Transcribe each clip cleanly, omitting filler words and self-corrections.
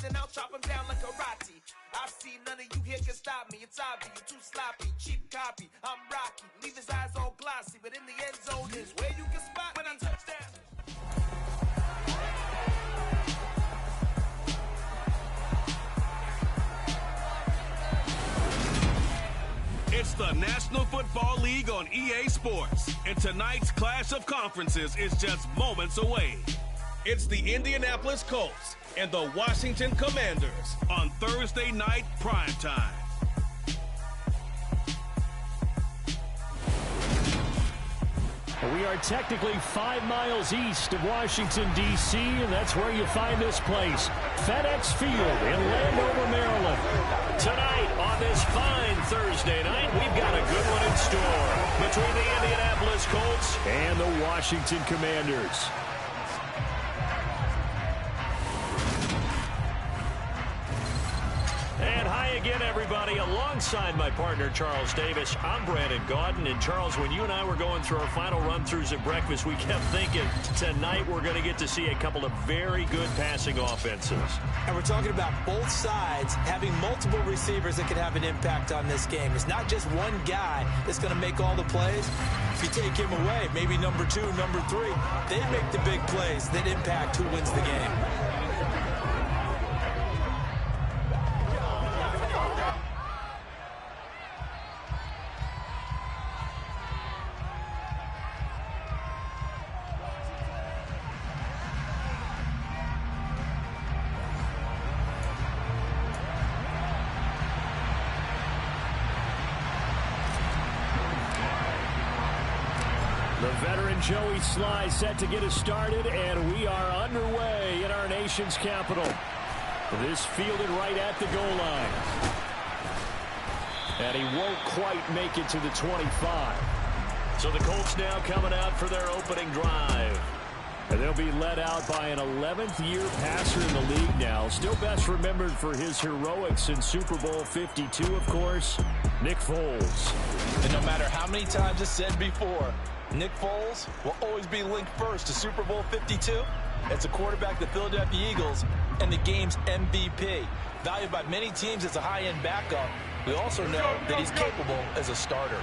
then I'll chop him down like karate. I see none of you here can stop me. It's obvious, you're too sloppy, cheap copy. I'm Rocky, leave his eyes all glossy, but in the end zone is where you can spot when I touch down. It's the National Football League on EA Sports, and tonight's clash of conferences is just moments away. It's the Indianapolis Colts and the Washington Commanders on Thursday night primetime. We are technically 5 miles east of Washington, D.C., and that's where you find this place, FedEx Field in Landover, Maryland. Tonight, on this fine Thursday night, we've got a good one in store between the Indianapolis Colts and the Washington Commanders. And hi again, everybody. Alongside my partner, Charles Davis, I'm Brandon Gaudin. And Charles, when you and I were going through our final run-throughs at breakfast, we kept thinking tonight we're going to get to see a couple of very good passing offenses. And we're talking about both sides having multiple receivers that can have an impact on this game. It's not just one guy that's going to make all the plays. If you take him away, maybe number 2, number 3, they make the big plays that impact who wins the game. The veteran Joey Sly set to get us started, and we are underway in our nation's capital. This fielded right at the goal line. And he won't quite make it to the 25. So the Colts now coming out for their opening drive. And they'll be led out by an 11th-year passer in the league now. Still best remembered for his heroics in Super Bowl 52, of course, Nick Foles. And no matter how many times it's said before, Nick Foles will always be linked first to Super Bowl 52 as a quarterback of the Philadelphia Eagles and the game's MVP. Valued by many teams as a high-end backup, we also know that he's capable as a starter.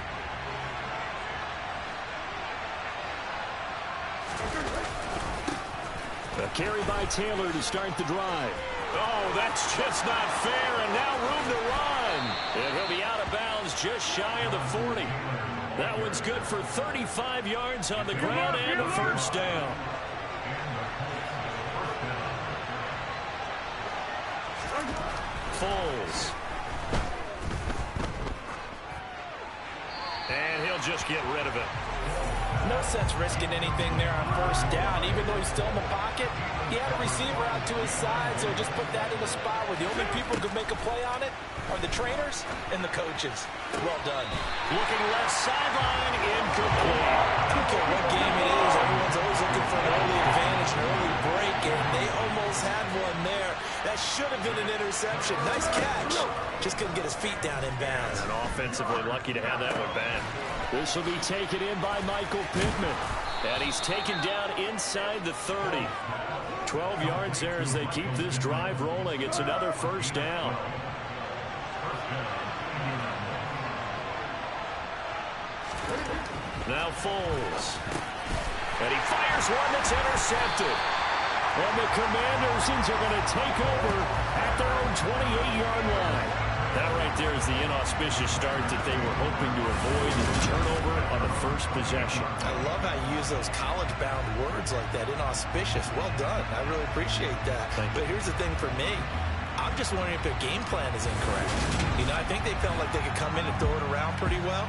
A carry by Taylor to start the drive. Oh, that's just not fair, and now room to run. And he'll be out of bounds just shy of the 40. That one's good for 35 yards on the ground and a first down. Foles. And he'll just get rid of it. No sense risking anything there on first down. Even though he's still in the pocket, he had a receiver out to his side, so just put that in a spot where the only people who can make a play on it are the trainers and the coaches. Well done. Looking left sideline, incomplete. I don't care what game it is, everyone's always looking for an early advantage, an early break, and they almost had one there. That should have been an interception. Nice catch. Just couldn't get his feet down in bounds. And offensively lucky to have that one back. This will be taken in by Michael Pittman. And he's taken down inside the 30. 12 yards there as they keep this drive rolling. It's another first down. Now Foles. And he fires one that's intercepted. And the Commanders are going to take over at their own 28-yard line. That right there is the inauspicious start that they were hoping to avoid, the turnover on the first possession. I love how you use those college-bound words like that, inauspicious. Well done. I really appreciate that. But here's the thing for me. I'm just wondering if their game plan is incorrect. You know, I think they felt like they could come in and throw it around pretty well.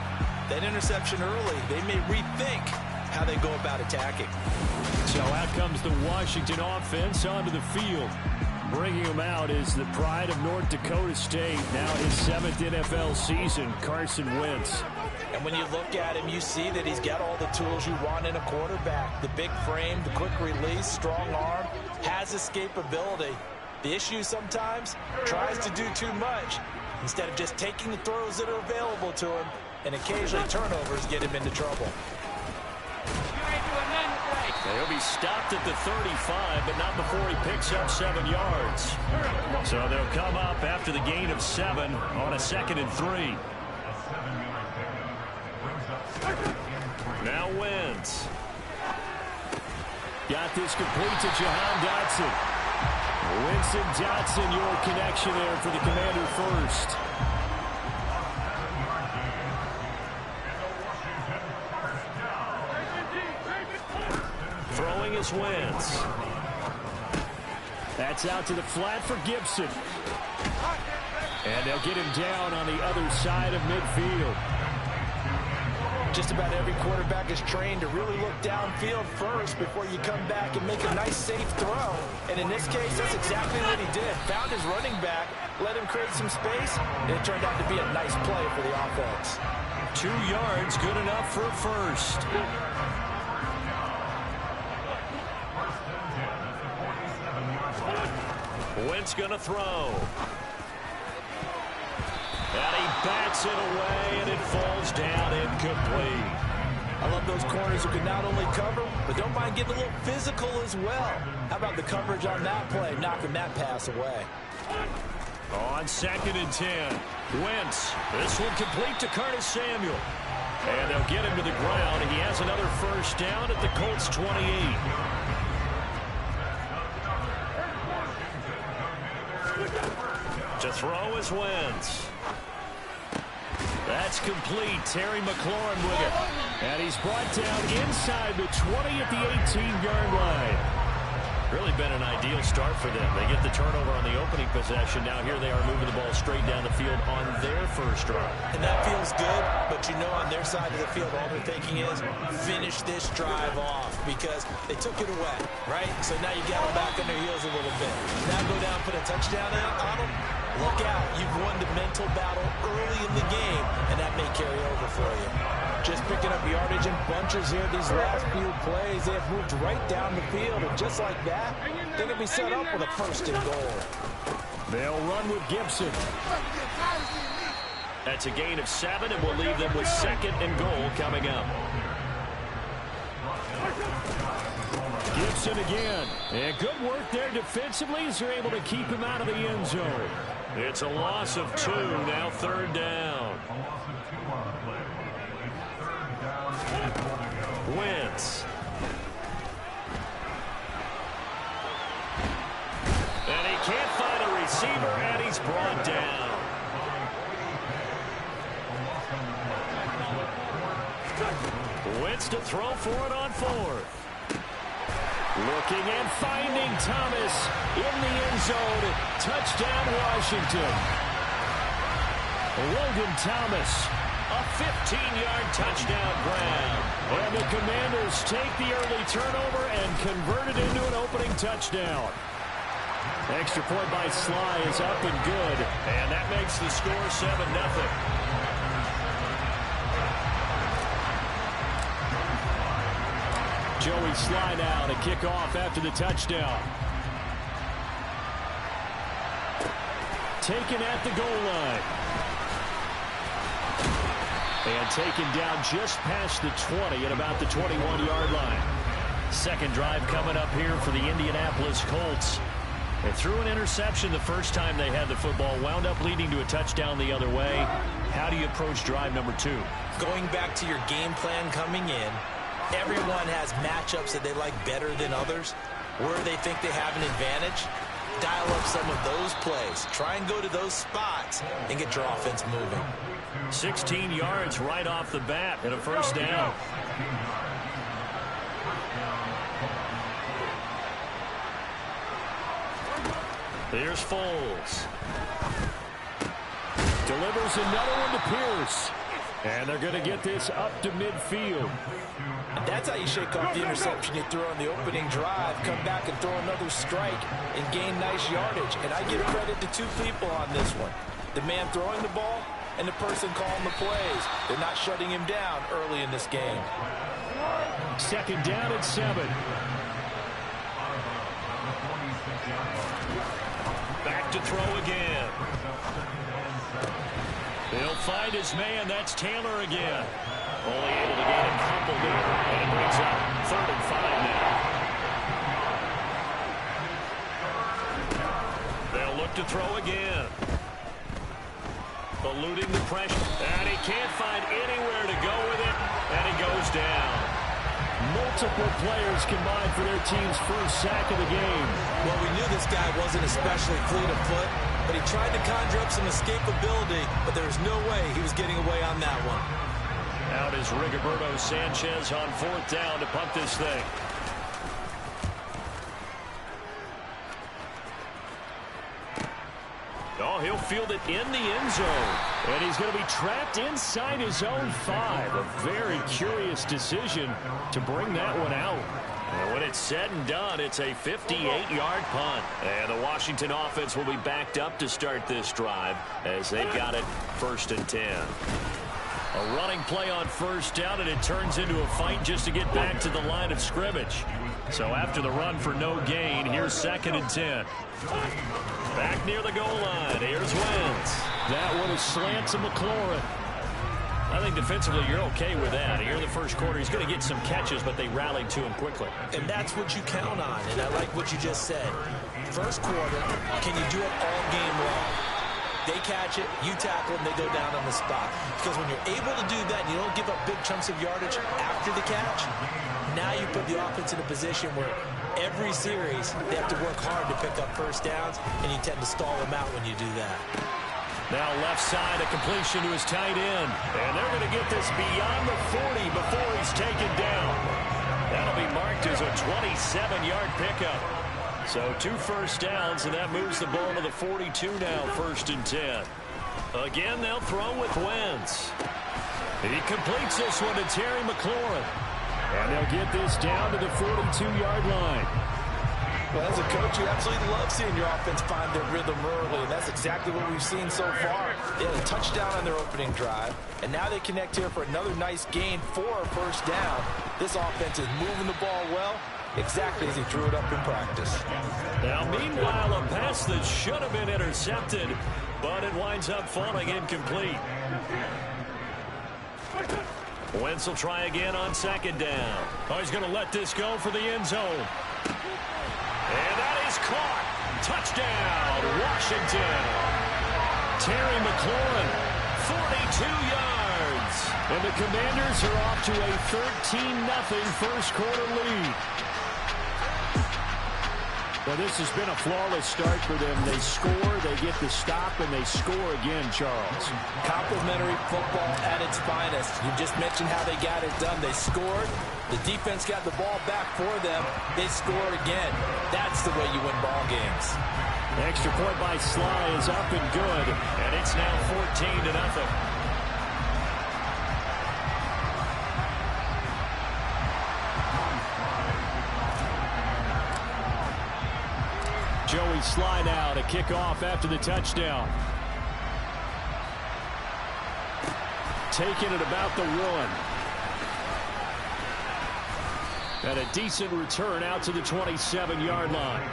That interception early, they may rethink how they go about attacking. So out comes the Washington offense onto the field. Bringing him out is the pride of North Dakota State, now his 7th NFL season, Carson Wentz. And when you look at him, you see that he's got all the tools you want in a quarterback. The big frame, the quick release, strong arm, has escapability. The issue sometimes, tries to do too much instead of just taking the throws that are available to him, and occasionally turnovers get him into trouble. He'll be stopped at the 35, but not before he picks up 7 yards. So they'll come up after the gain of 7 on a 2nd and 3. Now Wentz. Got this complete to Jahan Dotson. Winston Dotson, your connection there for the Commander first. Throwing is Wentz. That's out to the flat for Gibson. And they'll get him down on the other side of midfield. Just about every quarterback is trained to really look downfield first before you come back and make a nice, safe throw. And in this case, that's exactly what he did. Found his running back, let him create some space, and it turned out to be a nice play for the offense. 2 yards, good enough for a first. Wentz going to throw. And he bats it away, and it falls down incomplete. I love those corners who can not only cover, but don't mind getting a little physical as well. How about the coverage on that play, knocking that pass away? On 2nd and 10, Wentz. This one complete to Curtis Samuel. And they'll get him to the ground. He has another first down at the Colts 28. To throw is Wentz. That's complete. Terry McLaurin with it. And he's brought down inside the 20 at the 18-yard line. Really been an ideal start for them. They get the turnover on the opening possession. Now here they are moving the ball straight down the field on their first drive. And that feels good, but you know on their side of the field all they're thinking is finish this drive off because they took it away, right? So now you got them back on their heels a little bit. Now go down and put a touchdown on them. Look out. You've won the mental battle early in the game, and that may carry over for you. Just picking up yardage in bunches here these last few plays. They have moved right down the field, and just like that, they're going to be set up with a first and goal. They'll run with Gibson. That's a gain of 7, and we'll leave them with 2nd and goal coming up. Gibson again. And good work there defensively as they're able to keep him out of the end zone. It's a loss of 2, now 3rd down. Wentz. And he can't find a receiver, and he's brought down. Wentz to throw for it on 4th. Looking and finding Thomas in the end zone. Touchdown, Washington. Logan Thomas, a 15-yard touchdown grab. And the Commanders take the early turnover and convert it into an opening touchdown. Extra point by Sly is up and good. And that makes the score 7-0. Joey Sly now to kick off after the touchdown. Taken at the goal line. And taken down just past the 20 at about the 21-yard line. Second drive coming up here for the Indianapolis Colts. They threw an interception the first time they had the football, wound up leading to a touchdown the other way. How do you approach drive number 2? Going back to your game plan coming in, everyone has matchups that they like better than others. Where they think they have an advantage, dial up some of those plays. Try and go to those spots and get your offense moving. 16 yards right off the bat and a first down. Here's Foles. Delivers another one to Pierce. And they're going to get this up to midfield. That's how you shake off the interception you threw on the opening drive. Come back and throw another strike and gain nice yardage. And I give credit to 2 people on this one. The man throwing the ball and the person calling the plays. They're not shutting him down early in this game. Second down at 7. Back to throw again. He'll find his man. That's Taylor again. Only able to get him crumpled there. And brings up 3rd and 5 now. They'll look back to throw again. Eluding the pressure. And he can't find anywhere to go with it. And he goes down. Multiple players combined for their team's first sack of the game. Well, we knew this guy wasn't especially fleet of foot, but he tried to conjure up some escapability, but there was no way he was getting away on that one. Out is Rigoberto Sanchez on 4th down to punt this thing. Oh, he'll field it in the end zone. And he's going to be trapped inside his own 5. A very curious decision to bring that one out. And when it's said and done, it's a 58-yard punt. And the Washington offense will be backed up to start this drive as they've got it 1st and 10. A running play on 1st down, and it turns into a fight just to get back to the line of scrimmage. So after the run for no gain, here's 2nd and 10. Back near the goal line. Here's Wentz. That one is slant to McLaurin. I think defensively you're okay with that. Here in the first quarter, he's going to get some catches, but they rallied to him quickly. And that's what you count on, and I like what you just said. First quarter, can you do it all game long? They catch it, you tackle them, they go down on the spot. Because when you're able to do that and you don't give up big chunks of yardage after the catch, now you put the offense in a position where every series they have to work hard to pick up first downs, and you tend to stall them out when you do that. Now left side, a completion to his tight end. And they're going to get this beyond the 40 before he's taken down. That'll be marked as a 27-yard pickup. So 2 first downs, and that moves the ball to the 42 now, 1st and 10. Again, they'll throw with Wentz. He completes this one to Terry McLaurin. And they'll get this down to the 42-yard line. Well, as a coach, you absolutely love seeing your offense find their rhythm early, and that's exactly what we've seen so far. They had a touchdown on their opening drive, and now they connect here for another nice gain for a 1st down. This offense is moving the ball well, exactly as he drew it up in practice. Now, meanwhile, a pass that should have been intercepted, but it winds up falling incomplete. Wentz will try again on 2nd down. Oh, he's going to let this go for the end zone. And that is caught. Touchdown, Washington. Terry McLaurin, 42 yards. And the Commanders are off to a 13-0 first quarter lead. Well, this has been a flawless start for them. They score, they get the stop, and they score again, Charles. Complimentary football at its finest. You just mentioned how they got it done. They scored. The defense got the ball back for them. They scored again. That's the way you win ball games. Extra point by Sly is up and good, and it's now 14-0. Joey Sly now to kick off after the touchdown. Taking it about the 1. And a decent return out to the 27-yard line.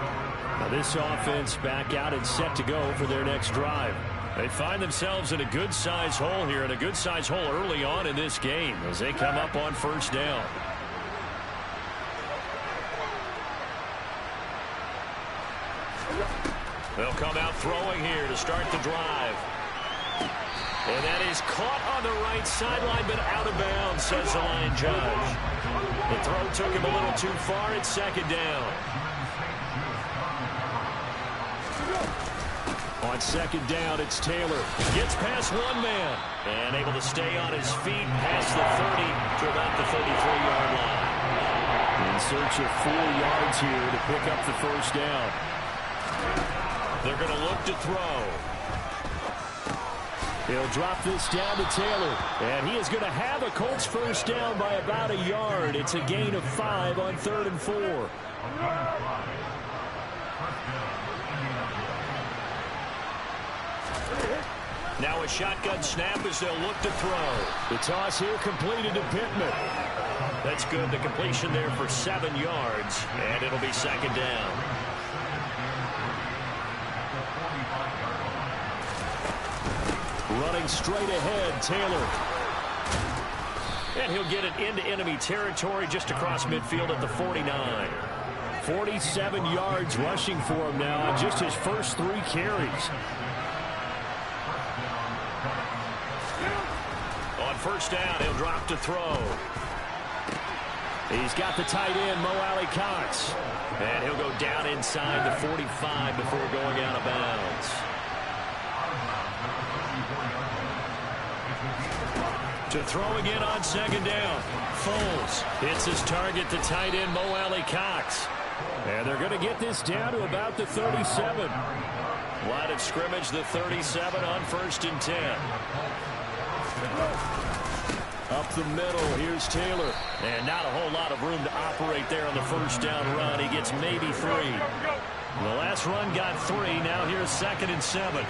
Now this offense back out and set to go for their next drive. They find themselves in a good-sized hole here, and a good-sized hole early on in this game as they come up on 1st down. They'll come out throwing here to start the drive. And that is caught on the right sideline, but out of bounds, says the line judge. The throw took him a little too far. It's 2nd down. On 2nd down, it's Taylor. Gets past one man. And able to stay on his feet past the 30 to about the 33-yard line. In search of 4 yards here to pick up the 1st down. They're going to look to throw. He'll drop this down to Taylor. And he is going to have a Colts 1st down by about a yard. It's a gain of 5 on 3rd and 4. Now a shotgun snap as they'll look to throw. The toss here completed to Pittman. That's good. The completion there for 7 yards. And it'll be 2nd down. Running straight ahead, Taylor. And he'll get it into enemy territory just across midfield at the 49. 47 yards rushing for him now on just his first 3 carries. On first down, he'll drop to throw. He's got the tight end, Mo Alley-Cox. And he'll go down inside the 45 before going out of bounds. To throw again on second down. Foles hits his target, the tight end, Mo Alley-Cox. And they're going to get this down to about the 37. Line of scrimmage, the 37 on first and 10. Up the middle, here's Taylor. And not a whole lot of room to operate there on the first down run. He gets maybe 3. The last run got 3. Now here's second and 7.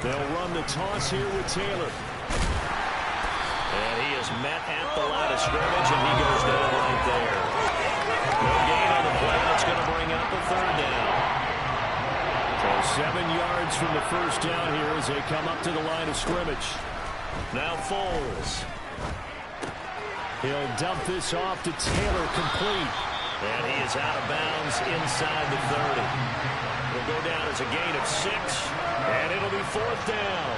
They'll run the toss here with Taylor. And he is met at the line of scrimmage, and he goes down right there. No gain on the play. That's going to bring up a third down. So 7 yards from the first down here as they come up to the line of scrimmage. Now Foles. He'll dump this off to Taylor, complete. And he is out of bounds inside the 30. He'll go down as a gain of 6, and it'll be fourth down.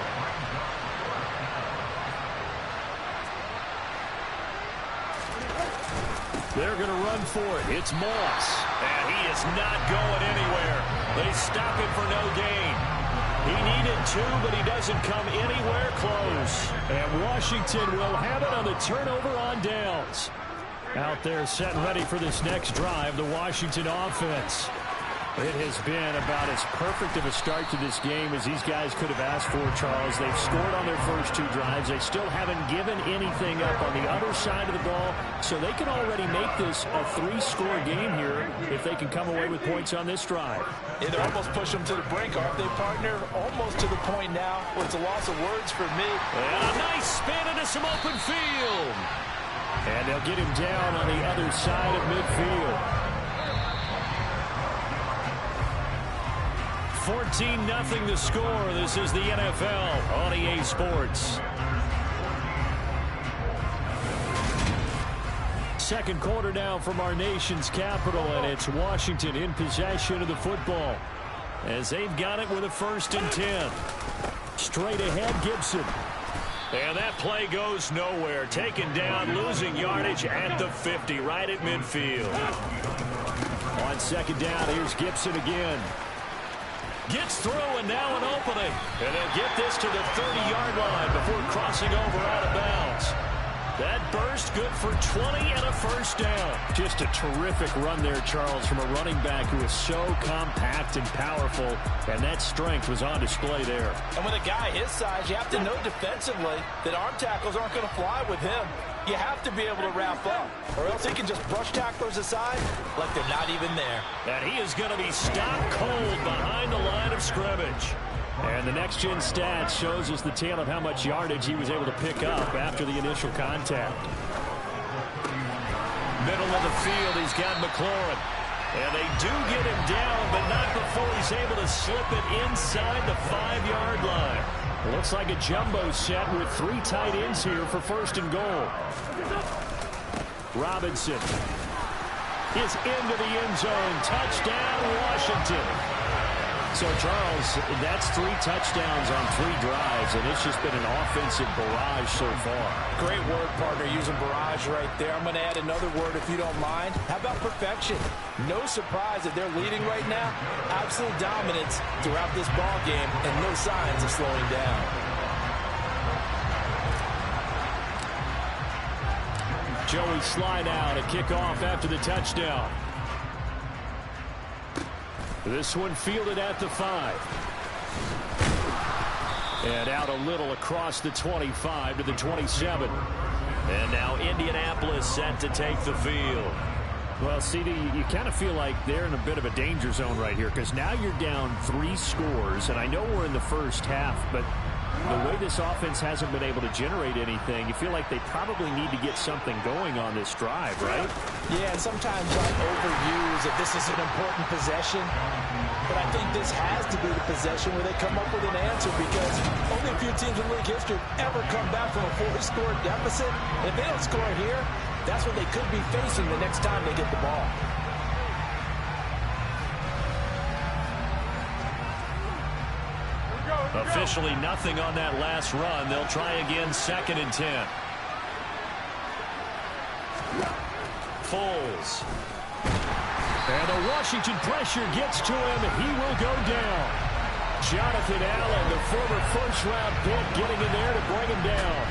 They're going to run for it. It's Moss. And he is not going anywhere. They stop him for no gain. He needed 2, but he doesn't come anywhere close. And Washington will have it on the turnover on downs. Out there set and ready for this next drive, the Washington offense. It has been about as perfect of a start to this game as these guys could have asked for, Charles. They've scored on their first 2 drives. They still haven't given anything up on the other side of the ball, so they can already make this a 3-score game here if they can come away with points on this drive. Yeah, they almost push them to the brink, aren't they, partner? Almost to the point now where it's a loss of words for me. And a nice spin into some open field. And they'll get him down on the other side of midfield. 14-0 the score. This is the NFL on EA Sports. Second quarter now from our nation's capital, and it's Washington in possession of the football as they've got it with a first and 10. Straight ahead, Gibson. And that play goes nowhere. Taken down, losing yardage at the 50, right at midfield. On second down, here's Gibson again. Gets through, and now an opening. And they'll get this to the 30-yard line before crossing over out of bounds. That burst good for 20 and a first down. Just a terrific run there, Charles, from a running back who is so compact and powerful, and that strength was on display there. And with a guy his size, you have to know defensively that arm tackles aren't going to fly with him. You have to be able to wrap up, or else he can just brush tacklers aside like they're not even there. And he is going to be stopped cold behind the line of scrimmage. And the next-gen stats shows us the tale of how much yardage he was able to pick up after the initial contact. Middle of the field, he's got McLaurin. And they do get him down, but not before he's able to slip it inside the 5-yard line. Looks like a jumbo set with 3 tight ends here for first and goal. Robinson is into the end zone. Touchdown, Washington. So, Charles, that's 3 touchdowns on 3 drives, and it's just been an offensive barrage so far. Great word, partner, using barrage right there. I'm going to add another word if you don't mind. How about perfection? No surprise that they're leading right now. Absolute dominance throughout this ball game, and no signs of slowing down. Joey slide out, a kickoff after the touchdown. This one fielded at the 5. And out a little across the 25 to the 27. And now Indianapolis set to take the field. Well, CD, you kind of feel like they're in a bit of a danger zone right here because now you're down 3 scores. And I know we're in the first half, but the way this offense hasn't been able to generate anything, you feel like they probably need to get something going on this drive, right? Yeah, and sometimes I overuse that this is an important possession. But I think this has to be the possession where they come up with an answer because only a few teams in league history ever come back from a 4-score deficit. If they don't score here, that's what they could be facing the next time they get the ball. Officially nothing on that last run. They'll try again, 2nd and 10. Foles. And the Washington pressure gets to him. He will go down. Jonathan Allen, the former first-round pick, getting in there to bring him down.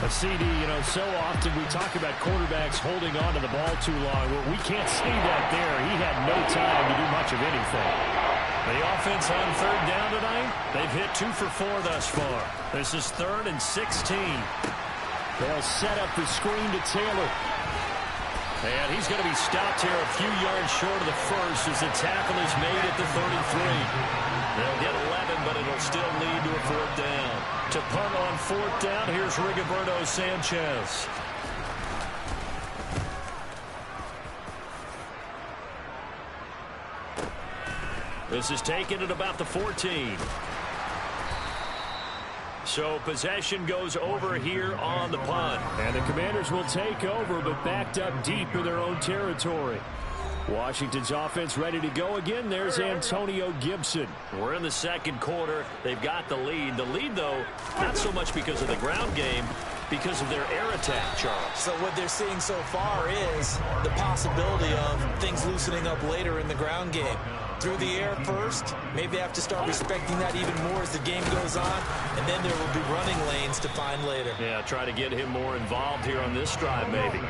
A CD, so often we talk about quarterbacks holding on to the ball too long. Well, we can't see that there. He had no time to do much of anything. The offense on 3rd down tonight, they've hit 2 for 4 thus far. This is 3rd and 16. They'll set up the screen to Taylor. And he's going to be stopped here a few yards short of the first as the tackle is made at the 33. They'll get 11, but it'll still lead to a 4th down. To punt on 4th down, here's Rigoberto Sanchez. This is taken at about the 14. So possession goes over here on the punt. And the Commanders will take over, but backed up deep in their own territory. Washington's offense ready to go again. There's Antonio Gibson. We're in the 2nd quarter. They've got the lead. The lead, though, not so much because of the ground game, because of their air attack, Charles. So what they're seeing so far is the possibility of things loosening up later in the ground game. Through the air first, maybe they have to start respecting that even more as the game goes on, and then there will be running lanes to find later. Yeah, try to get him more involved here on this drive, maybe.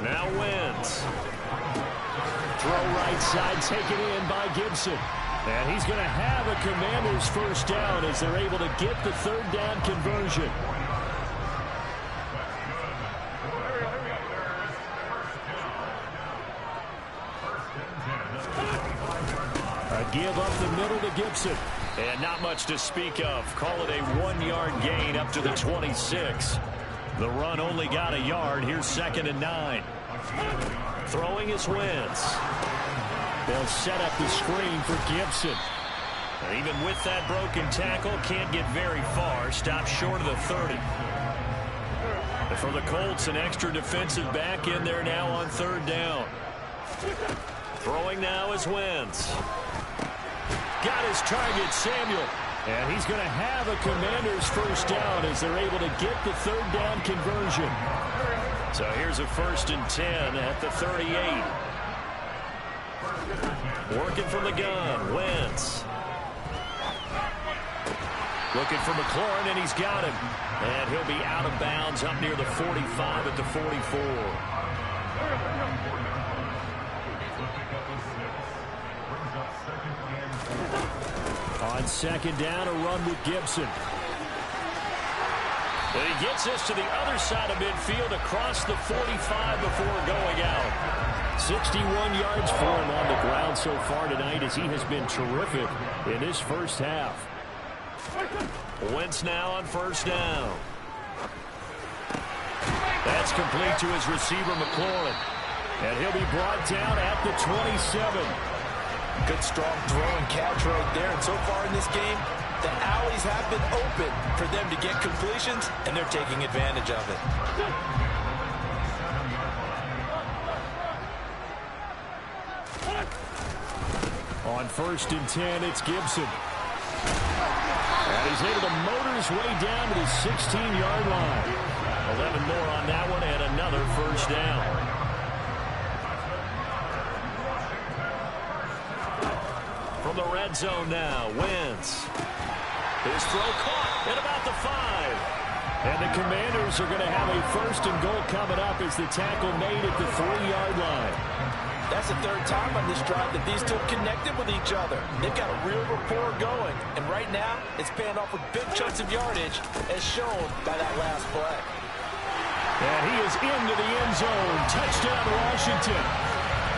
Now Wentz. Throw right side, taken in by Gibson. And he's going to have a Commanders 1st down as they're able to get the 3rd down conversion. Give up the middle to Gibson. And not much to speak of. Call it a 1-yard gain up to the 26. The run only got a yard. Here's 2nd and 9. Throwing is Wentz. They'll set up the screen for Gibson. And even with that broken tackle, can't get very far. Stops short of the 30. And for the Colts, an extra defensive back in there now on 3rd down. Throwing now is Wentz. Got his target, Samuel. And he's going to have a Commanders 1st down as they're able to get the 3rd down conversion. So here's a 1st and 10 at the 38. Working from the gun, Wentz. Looking for McLaurin, and he's got him. And he'll be out of bounds up near the 45 at the 44. On 2nd down, a run with Gibson. And he gets us to the other side of midfield across the 45 before going out. 61 yards for him on the ground so far tonight as he has been terrific in this 1st half. Wentz now on 1st down. That's complete to his receiver, McLaurin. And he'll be brought down at the 27. Good strong throw and catch right there. And so far in this game, the alleys have been open for them to get completions, and they're taking advantage of it. On 1st and 10, it's Gibson. And he's able to motor his way down to the 16-yard line. 11 more on that one and another 1st down. From the red zone now, Wentz. His throw caught at about the 5. And the Commanders are going to have a 1st and goal coming up as the tackle made at the 3-yard line. That's the 3rd time on this drive that these two connected with each other. They've got a real rapport going. And right now, it's paying off with big chunks of yardage, as shown by that last play. And he is into the end zone. Touchdown, Washington.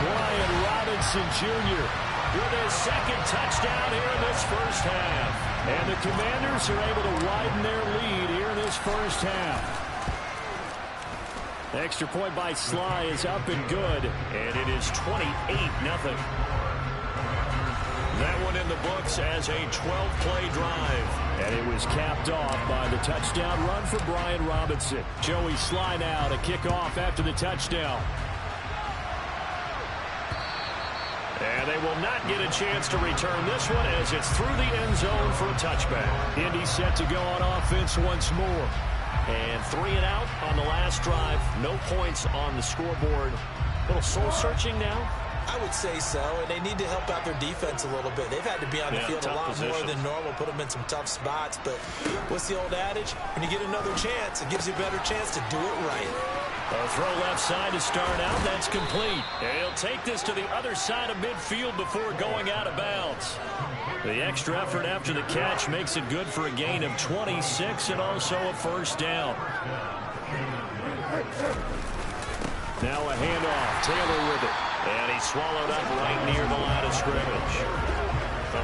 Brian Robinson Jr. with his 2nd touchdown here in this 1st half. And the Commanders are able to widen their lead here in this 1st half. Extra point by Sly is up and good, and it is 28-0. That one in the books as a 12-play drive. And it was capped off by the touchdown run for Brian Robinson. Joey Sly now to kick off after the touchdown. And they will not get a chance to return this one as it's through the end zone for a touchback. Indy set to go on offense once more. And 3 and out on the last drive. No points on the scoreboard. A little soul-searching now? I would say so, and they need to help out their defense a little bit. They've had to be on the field a lot more than normal, put them in some tough spots. But what's the old adage? When you get another chance, it gives you a better chance to do it right. A throw left side to start out. That's complete. And he'll take this to the other side of midfield before going out of bounds. The extra effort after the catch makes it good for a gain of 26 and also a first down. Now a handoff. Taylor with it. And he's swallowed up right near the line of scrimmage.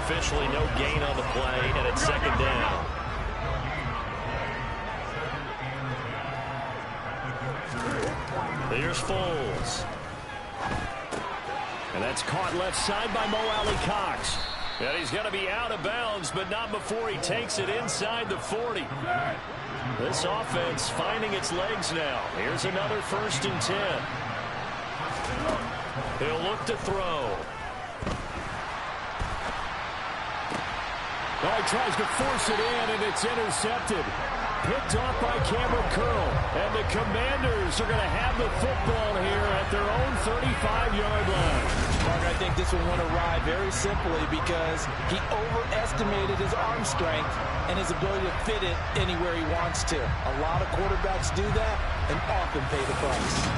Officially no gain on the play, and it's second down. Here's Foles. And that's caught left side by Mo Alley-Cox. And he's going to be out of bounds, but not before he takes it inside the 40. This offense finding its legs now. Here's another 1st and 10. He'll look to throw. Oh, he tries to force it in, and it's intercepted. Picked off by Cameron Curl. And the Commanders are going to have the football here at their own 35-yard line. Mark, I think this one went awry very simply because he overestimated his arm strength and his ability to fit it anywhere he wants to. A lot of quarterbacks do that and often pay the price.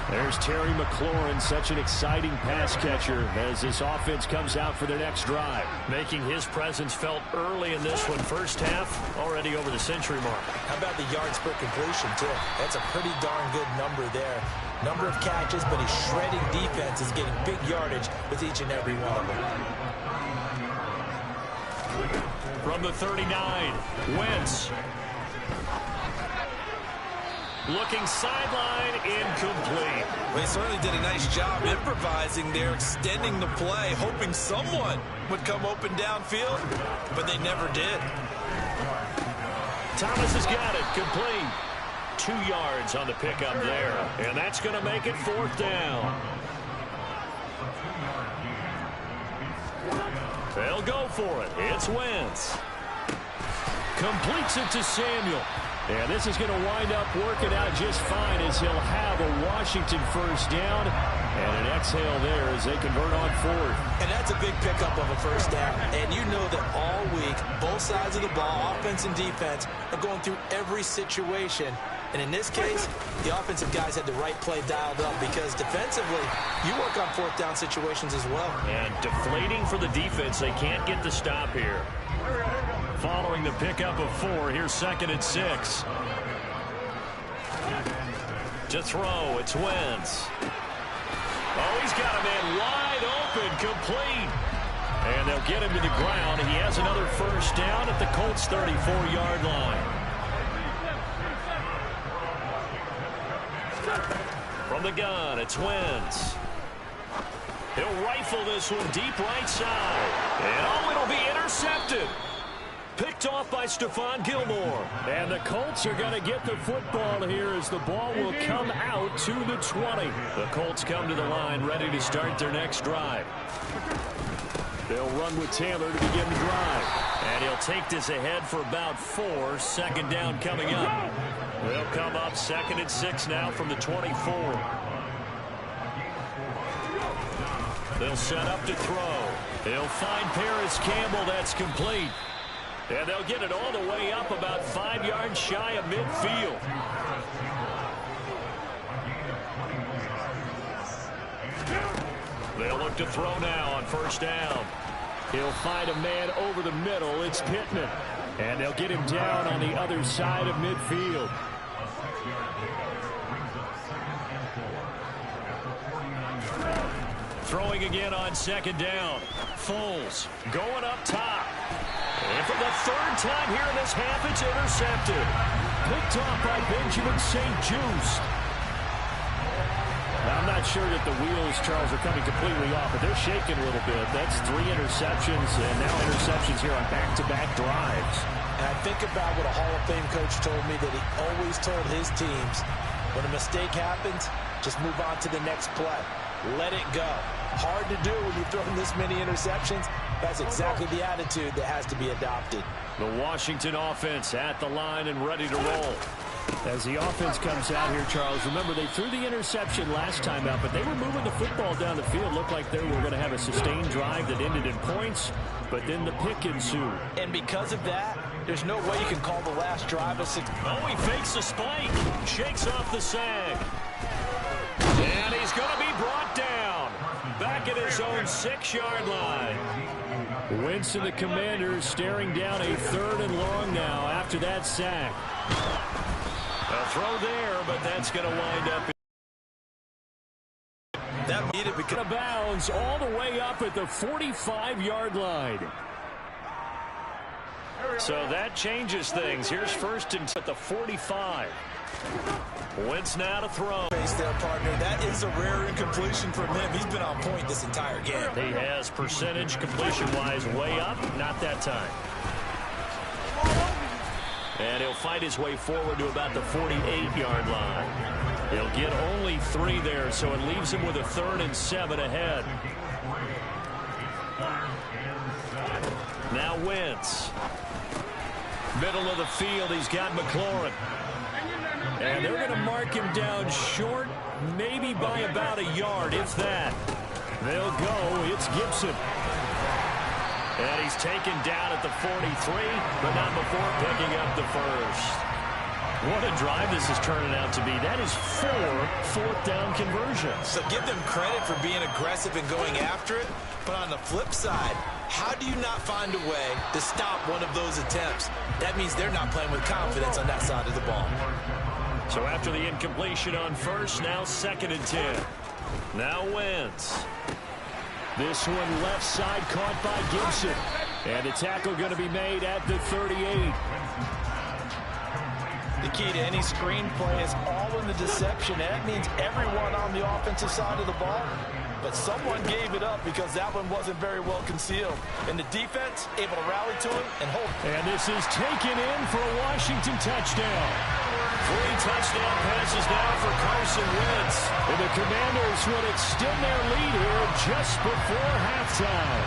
There's Terry McLaurin, such an exciting pass catcher as this offense comes out for their next drive. Making his presence felt early in this one. First half, already over the century mark. How about the yards per completion, too? That's a pretty darn good number there. Number of catches, but he's shredding defense, is getting big yardage with each and every one of them. From the 39, Wentz. Looking sideline, incomplete. They certainly did a nice job improvising there, extending the play, hoping someone would come open downfield, but they never did. Thomas has got it, complete. 2 yards on the pickup there, and that's going to make it 4th down. They'll go for it. It's Wentz. Completes it to Samuel. And this is going to wind up working out just fine as he'll have a Washington first down and an exhale there as they convert on 4th. And that's a big pickup of a first down. And you know that all week, both sides of the ball, offense and defense, are going through every situation. And in this case, the offensive guys had the right play dialed up because defensively, you work on 4th down situations as well. And deflating for the defense. They can't get the stop here. Following the pickup of 4, here's 2nd and 6. To throw, it's Wentz. Oh, he's got a man wide open, complete. And they'll get him to the ground. He has another first down at the Colts' 34-yard line. From the gun, it's Wentz. He'll rifle this one deep right side. And oh, it'll be intercepted. Picked off by Stephon Gilmore. And the Colts are going to get the football here as the ball will come out to the 20. The Colts come to the line ready to start their next drive. They'll run with Taylor to begin the drive. And he'll take this ahead for about 4. 2nd down coming up. They'll come up 2nd and 6 now from the 24. They'll set up to throw. They'll find Paris Campbell. That's complete. And they'll get it all the way up about 5 yards shy of midfield. They'll look to throw now on first down. He'll find a man over the middle. It's Pittman. And they'll get him down on the other side of midfield. Throwing again on 2nd down. Foles going up top. And for the 3rd time here in this half, it's intercepted. Picked off by Benjamin St. Juste. Now, I'm not sure that the wheels, Charles, are coming completely off, but they're shaking a little bit. That's 3 interceptions, and now interceptions here on back-to-back drives. And I think about what a Hall of Fame coach told me that he always told his teams, when a mistake happens, just move on to the next play. let it go. Hard to do when you're throwing this many interceptions. That's exactly the attitude that has to be adopted. The Washington offense at the line and ready to roll. As the offense comes out here, Charles, remember they threw the interception last time out, but they were moving the football down the field. Looked like they were going to have a sustained drive that ended in points, but then the pick ensued. And because of that, there's no way you can call the last drive a Oh, he fakes the spike, shakes off the sag. And he's going to be brought down back at his own 6-yard line. Wentz and the Commanders staring down a 3rd and long now after that sack. A throw there, but that's going to wind up. That needed to Out of bounds all the way up at the 45-yard line. So that changes things. Here's 1st and at the 45. Wentz now to throw. Face there, partner. That is a rare incompletion from him. He's been on point this entire game. He has percentage completion-wise way up. Not that time. And he'll fight his way forward to about the 48-yard line. He'll get only 3 there, so it leaves him with a 3rd and 7 ahead. Now Wentz. Middle of the field, he's got McLaurin. And they're going to mark him down short, maybe by about a yard, if that. They'll go. It's Gibson. And he's taken down at the 43, but not before picking up the first. What a drive this is turning out to be. That is 4 fourth-down conversions. So give them credit for being aggressive and going after it. But on the flip side, how do you not find a way to stop one of those attempts? That means they're not playing with confidence on that side of the ball. So after the incompletion on first, now 2nd and 10. Now Wentz. This one left side caught by Gibson. And a tackle going to be made at the 38. The key to any screen play is all in the deception. That means everyone on the offensive side of the ball. But someone gave it up because that one wasn't very well concealed. And the defense able to rally to it and hold. And this is taken in for a Washington touchdown. 3 touchdown passes now for Carson Wentz. And the Commanders will extend their lead here just before halftime.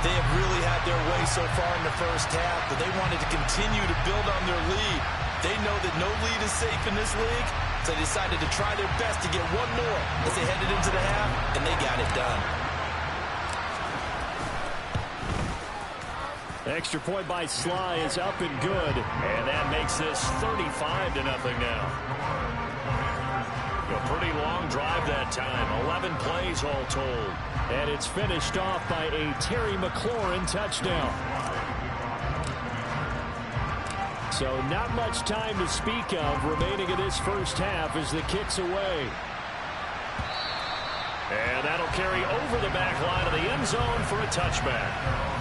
They have really had their way so far in the first half, but they wanted to continue to build on their lead. They know that no lead is safe in this league, so they decided to try their best to get one more as they headed into the half, and they got it done. Extra point by Sly is up and good, and that makes this 35-0 now. A pretty long drive that time, 11 plays all told. And it's finished off by a Terry McLaurin touchdown. So not much time to speak of remaining in this first half as the kick's away. And that'll carry over the back line of the end zone for a touchback.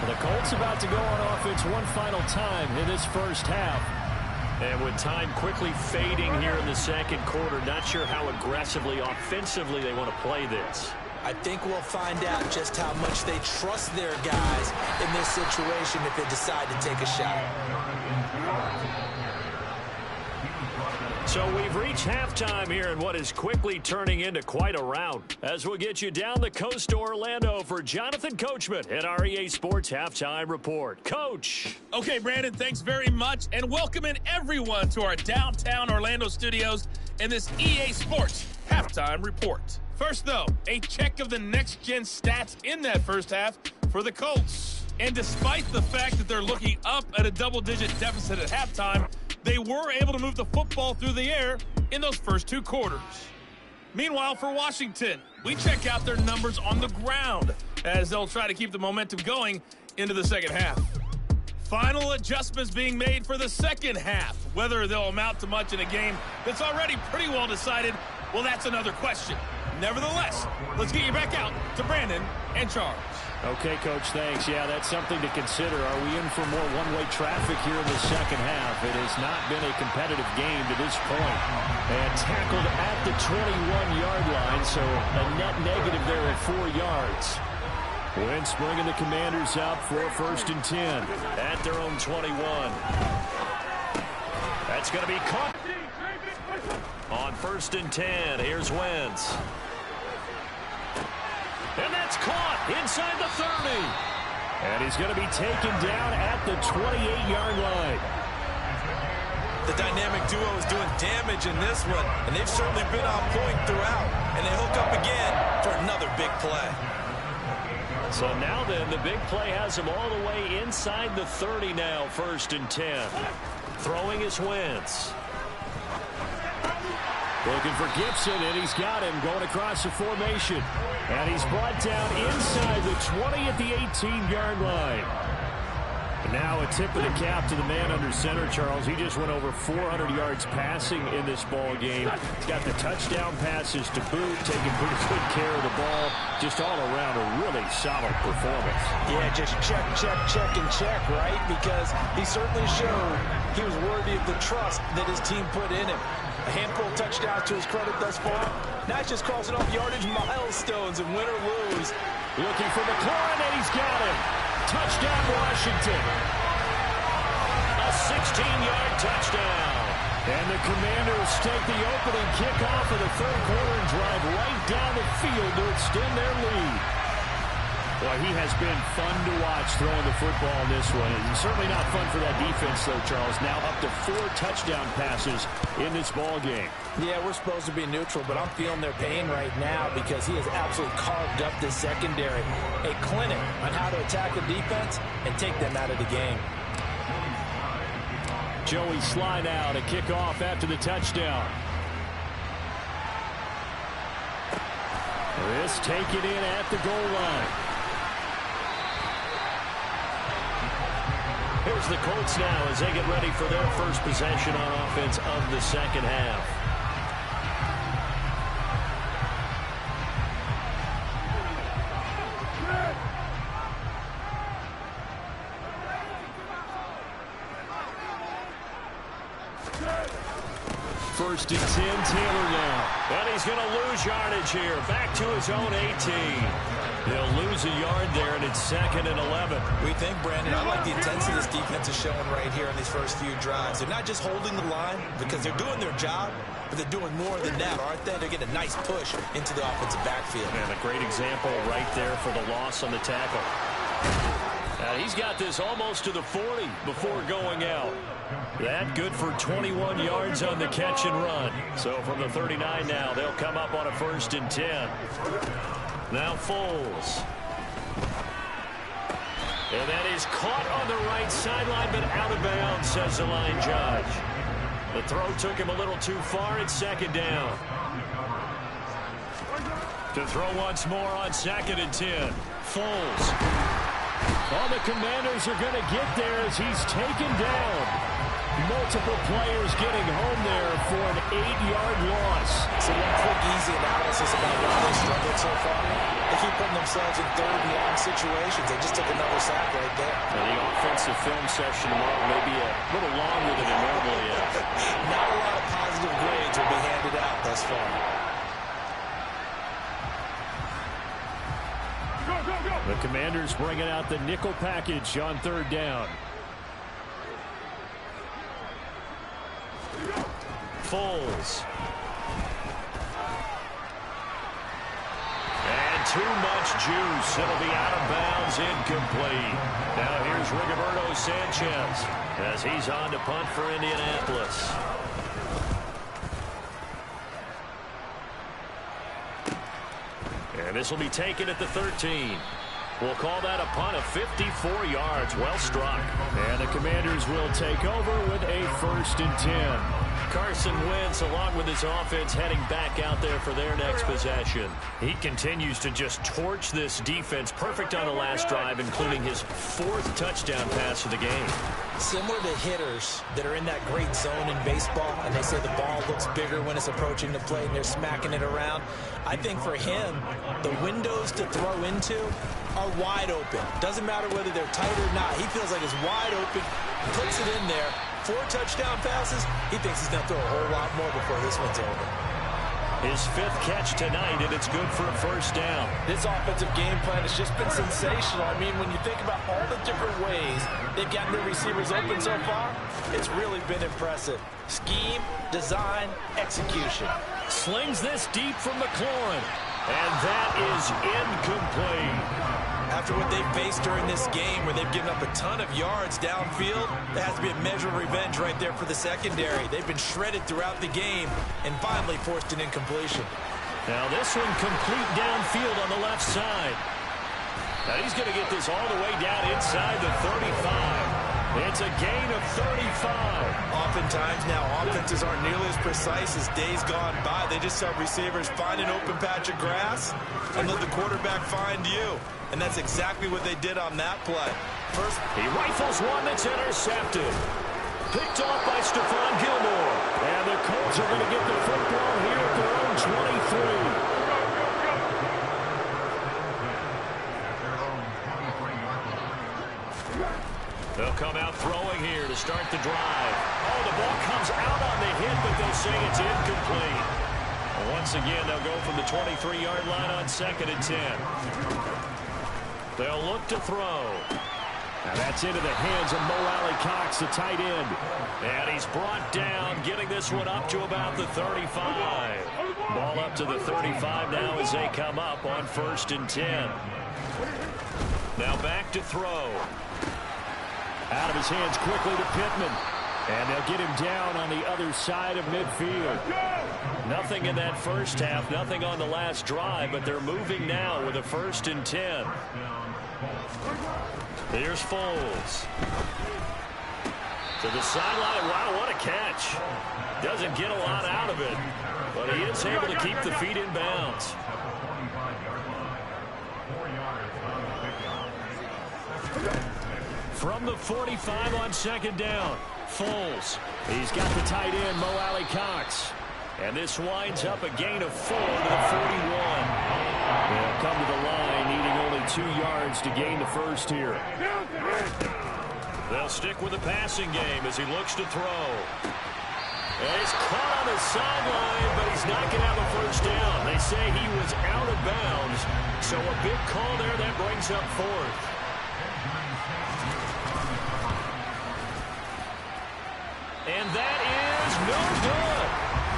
The Colts about to go on offense one final time in this first half. And with time quickly fading here in the second quarter, not sure how aggressively, offensively they want to play this. I think we'll find out just how much they trust their guys in this situation if they decide to take a shot. So we've reached halftime here in what is quickly turning into quite a rout. As we'll get you down the coast to Orlando for Jonathan Coachman at our EA Sports Halftime Report. Coach. Okay, Brandon, thanks very much, and welcoming everyone to our downtown Orlando studios in this EA Sports Halftime Report. First, though, a check of the next-gen stats in that first half for the Colts. And despite the fact that they're looking up at a double-digit deficit at halftime, they were able to move the football through the air in those first 2 quarters. Meanwhile, for Washington, we check out their numbers on the ground as they'll try to keep the momentum going into the second half. Final adjustments being made for the second half. Whether they'll amount to much in a game that's already pretty well decided, well, that's another question. Nevertheless, let's get you back out to Brandon and Charles. Okay, Coach, thanks. Yeah, that's something to consider. Are we in for more one-way traffic here in the second half? It has not been a competitive game to this point. And tackled at the 21-yard line, so a net negative there at 4 yards. Wentz bringing the Commanders up for 1st and 10 at their own 21. That's going to be caught. On 1st and 10, here's Wentz. It's caught inside the 30. And he's going to be taken down at the 28-yard line. The dynamic duo is doing damage in this one, and they've certainly been on point throughout. And they hook up again for another big play. So now then, the big play has him all the way inside the 30 now, 1st and 10. Throwing is Wentz. Looking for Gibson, and he's got him going across the formation. And he's brought down inside the 20 at the 18-yard line. And now a tip of the cap to the man under center, Charles. He just went over 400 yards passing in this ball game. He's got the touchdown passes to boot, taking pretty good care of the ball. Just all around a really solid performance. Yeah, just check, and check, right? Because he certainly showed he was worthy of the trust that his team put in him. A handful of touchdowns to his credit thus far. Now he's just crossing off yardage milestones and win or lose. Looking for McLaurin, and he's got him. Touchdown, Washington. A 16-yard touchdown. And the Commanders take the opening kickoff of the third quarter and drive right down the field to extend their lead. Well, he has been fun to watch throwing the football in this one. And certainly not fun for that defense, though, Charles. Now up to 4 touchdown passes in this ball game. Yeah, we're supposed to be neutral, but I'm feeling their pain right now because he has absolutely carved up this secondary. A clinic on how to attack the defense and take them out of the game. Joey Sly now to kick off after the touchdown. This taken in at the goal line. Here's the Colts now as they get ready for their first possession on offense of the second half. First and 10, Taylor now. And he's going to lose yardage here. Back to his own 18. They'll lose a yard there, and it's 2nd and 11. We think, Brandon, I like the intensity this defense is showing right here in these first few drives. They're not just holding the line because they're doing their job, but they're doing more than that, aren't they? They're getting a nice push into the offensive backfield. And a great example right there for the loss on the tackle. He's got this almost to the 40 before going out. That good for 21 yards on the catch and run. So from the 39 now, they'll come up on a 1st and 10. Now Foles. And that is caught on the right sideline, but out of bounds, says the line judge. The throw took him a little too far. It's 2nd down. To throw once more on 2nd and 10. Foles. All the Commanders are going to get there as he's taken down. Multiple players getting home there for an 8-yard loss. So one quick, easy analysis about why they struggled so far. They keep putting themselves in 3rd and long situations. They just took another sack right there. Now the offensive film session tomorrow may be a little longer than it normally is. Not a lot of positive grades will be handed out thus far. The Commanders bringing out the nickel package on 3rd down. Foles. And too much juice. It'll be out of bounds, incomplete. Now here's Rigoberto Sanchez as he's on to punt for Indianapolis. And this will be taken at the 13. We'll call that a punt of 54 yards. Well struck. And the Commanders will take over with a 1st and 10. Carson Wentz, along with his offense, heading back out there for their next possession. He continues to just torch this defense. Perfect on the last drive, including his 4th touchdown pass of the game. Similar to hitters that are in that great zone in baseball, and they say the ball looks bigger when it's approaching the plate and they're smacking it around. I think for him, the windows to throw into are wide open. Doesn't matter whether they're tight or not. He feels like it's wide open, puts it in there. 4 touchdown passes. He thinks he's going to throw a whole lot more before this one's over. His 5th catch tonight, and it's good for a 1st down. This offensive game plan has just been sensational. I mean, when you think about all the different ways they've gotten their receivers open so far, it's really been impressive. Scheme, design, execution. Slings this deep from McLaurin. And that is incomplete. After what they've faced during this game, where they've given up a ton of yards downfield, there has to be a measure of revenge right there for the secondary. They've been shredded throughout the game and finally forced an incompletion. Now this one complete downfield on the left side. Now he's going to get this all the way down inside the 35. It's a gain of 35. Oftentimes now, offenses aren't nearly as precise as days gone by. They just have receivers find an open patch of grass and let the quarterback find you. And that's exactly what they did on that play. First, he rifles one that's intercepted. Picked off by Stephon Gilmore. And the Colts are going to get the football here at their own 23. They'll come out throwing here to start the drive. Oh, the ball comes out on the hit, but they'll say it's incomplete. Once again, they'll go from the 23-yard line on 2nd and 10. They'll look to throw. Now that's into the hands of Mo Alley-Cox, the tight end. And he's brought down, getting this one up to about the 35. Ball up to the 35 now as they come up on 1st and 10. Now back to throw. Out of his hands quickly to Pittman. And they'll get him down on the other side of midfield. Nothing in that first half, nothing on the last drive, but they're moving now with a 1st and 10. Here's Foles. To the sideline. Wow, what a catch. Doesn't get a lot out of it, but he is able to keep the feet in bounds. From the 45 on 2nd down, Foles. He's got the tight end, Mo Alley-Cox. And this winds up a gain of 4 to the 41. They'll come to the line, needing only 2 yards to gain the first here. They'll stick with the passing game as he looks to throw. And he's caught on the sideline, but he's not going to have a first down. They say he was out of bounds, so a big call there that brings up 4th. And that is no good.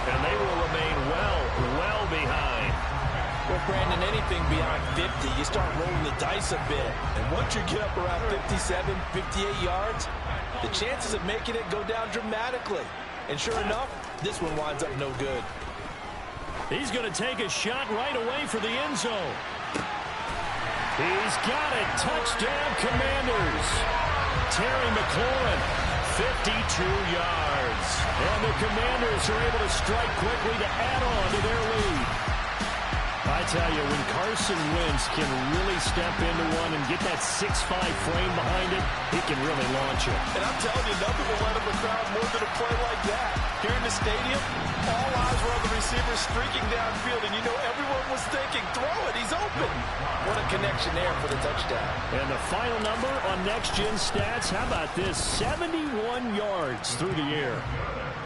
And they will remain well behind. Well, Brandon, anything beyond 50, you start rolling the dice a bit. And once you get up around 57, 58 yards, the chances of making it go down dramatically. And sure enough, this one winds up no good. He's going to take a shot right away for the end zone. He's got it. Touchdown, Commanders. Terry McLaurin, 52 yards. And the Commanders are able to strike quickly to add on to their lead. I tell you, when Carson Wentz can really step into one and get that 6'5" frame behind it, he can really launch it. And I'm telling you, nothing will light up a crowd more than a play like that. Here in the stadium, all eyes were on the receiver streaking downfield, and you know everyone was thinking, throw it, he's open. What a connection there for the touchdown. And the final number on Next Gen Stats, how about this? 71 yards through the air.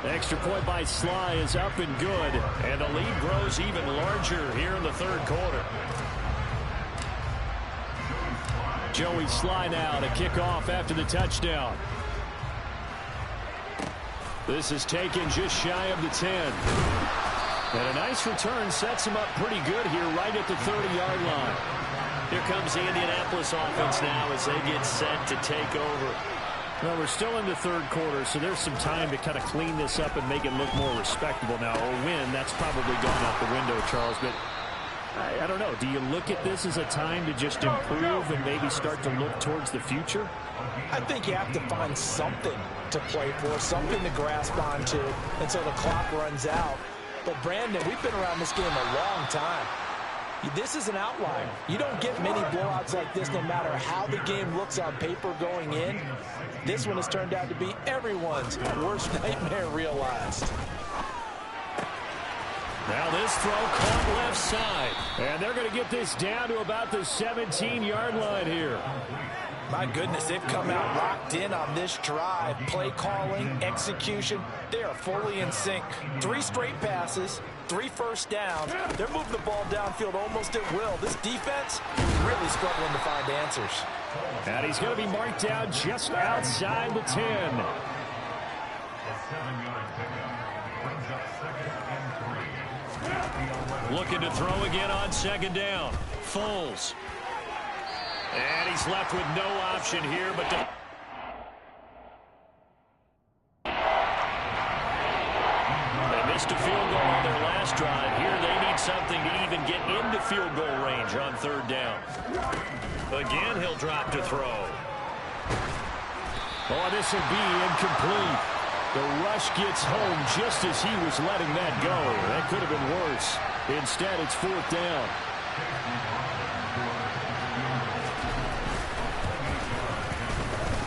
Extra point by Sly is up and good, and the lead grows even larger here in the 3rd quarter. Joey Sly now to kick off after the touchdown. This is taken just shy of the 10. And a nice return sets him up pretty good here right at the 30-yard line. Here comes the Indianapolis offense now as they get set to take over. Well, we're still in the 3rd quarter, so there's some time to kind of clean this up and make it look more respectable now. A win, that's probably gone out the window, Charles. But I don't know. Do you look at this as a time to just improve and maybe start to look towards the future? I think you have to find something to play for, something to grasp onto until the clock runs out. But, Brandon, we've been around this game a long time. This is an outlier. You don't get many blowouts like this no matter how the game looks on paper going in. This one has turned out to be everyone's worst nightmare realized. Now this throw caught left side. And they're going to get this down to about the 17-yard line here. My goodness, they've come out locked in on this drive. Play calling, execution, they are fully in sync. 3 straight passes, 3 first downs. They're moving the ball downfield almost at will. This defense really struggling to find answers. And he's going to be marked down just outside the 10. Looking to throw again on second down. Foles. And he's left with no option here, but they missed a field goal on their last drive. Here they need something to even get into field goal range on third down. Again, he'll drop to throw. Oh, this will be incomplete. The rush gets home just as he was letting that go. That could have been worse. Instead, it's fourth down.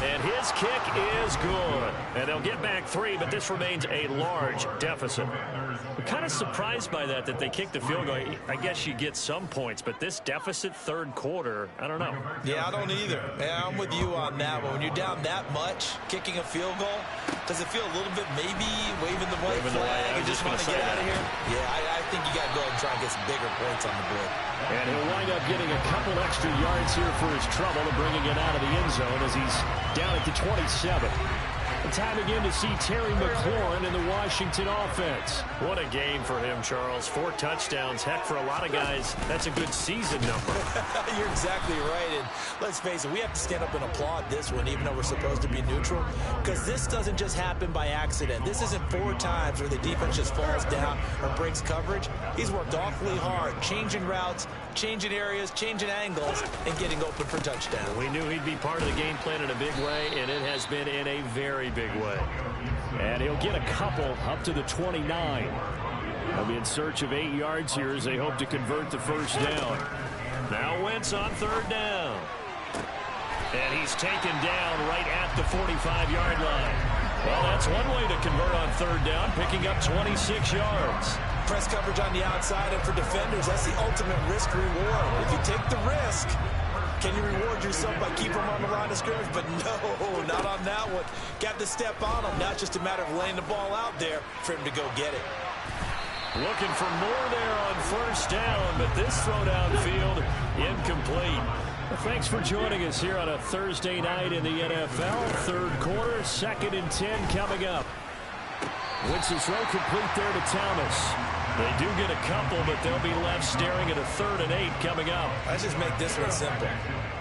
And his kick is good. And they'll get back 3, but this remains a large deficit. I'm kind of surprised by that they kicked the field goal. I guess you get some points, but this deficit third quarter, I don't know. Yeah, I don't either. Yeah, I'm with you on that one. When you're down that much, kicking a field goal, does it feel a little bit maybe waving the white flag and just want to get out of here? Yeah, I think you got to go and try and get some bigger points on the board. And he'll wind up getting a couple extra yards here for his trouble and bringing it out of the end zone as he's down at the 27. Time again to see Terry McLaurin in the Washington offense. What a game for him, Charles. 4 touchdowns. Heck, for a lot of guys, that's a good season number. You're exactly right. And let's face it, we have to stand up and applaud this one, even though we're supposed to be neutral, because this doesn't just happen by accident. This isn't 4 times where the defense just falls down or breaks coverage. He's worked awfully hard, changing routes, changing areas, changing angles, and getting open for touchdown. We knew he'd be part of the game plan in a big way, and it has been in a very big way. And he'll get a couple up to the 29. They'll be in search of 8 yards here as they hope to convert the first down. Now Wentz on third down. And he's taken down right at the 45-yard line. Well, that's one way to convert on third down, picking up 26 yards. Press coverage on the outside, and for defenders, that's the ultimate risk-reward. If you take the risk, can you reward yourself by keeping them on the line of scrimmage? But no, not on that one. Got to step on them. Now it's just a matter of laying the ball out there for him to go get it. Looking for more there on first down, but this throw downfield incomplete. Well, thanks for joining us here on a Thursday night in the NFL. Third quarter, 2nd and 10 coming up. Wentz's throw complete there to Thomas. They do get a couple, but they'll be left staring at a 3rd and 8 coming up. Let's just make this one simple.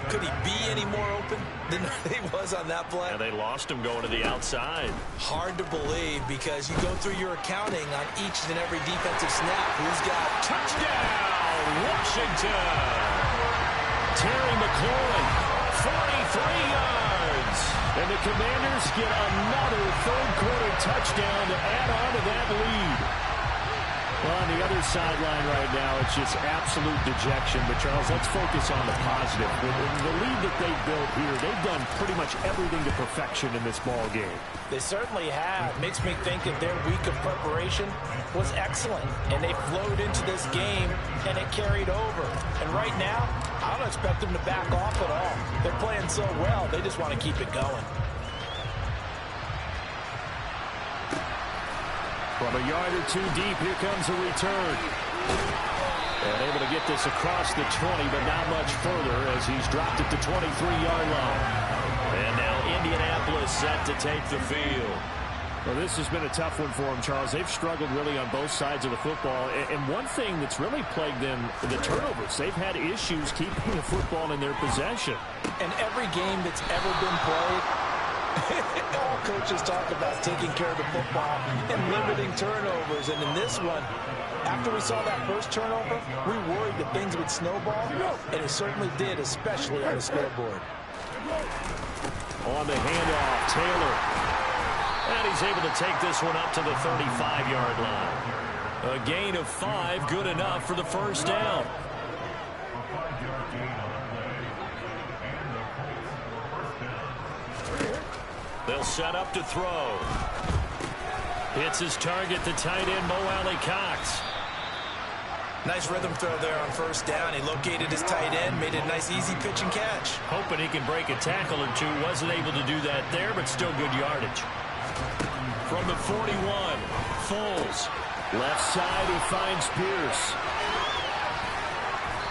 Could he be any more open than he was on that play? And they lost him going to the outside. Hard to believe because you go through your accounting on each and every defensive snap. Who's got touchdown, Washington? Terry McLaurin, 43 yards. And the Commanders get another third-quarter touchdown to add on to that lead. Well, on the other sideline right now, it's just absolute dejection. But, Charles, let's focus on the positive. The lead that they've built here, they've done pretty much everything to perfection in this ball game. They certainly have. Makes me think that their week of preparation was excellent. And they flowed into this game, and it carried over. And right now, I don't expect them to back off at all. They're playing so well, they just want to keep it going. From a yard or 2 deep, here comes a return. And able to get this across the 20, but not much further as he's dropped it to 23-yard line. And now Indianapolis set to take the field. Well, this has been a tough one for them, Charles. They've struggled really on both sides of the football. And one thing that's really plagued them, the turnovers. They've had issues keeping the football in their possession. And every game that's ever been played, all coaches talk about taking care of the football and limiting turnovers. And in this one, after we saw that first turnover, we worried that things would snowball. And it certainly did, especially on the scoreboard. On the handoff, Taylor. And he's able to take this one up to the 35-yard line. A gain of 5, good enough for the first down. They'll set up to throw. Hits his target, the tight end, Mo Alley-Cox. Nice rhythm throw there on first down. He located his tight end, made it a nice easy pitch and catch. Hoping he can break a tackle or two. Wasn't able to do that there, but still good yardage. From the 41, Foles. Left side, he finds Pierce.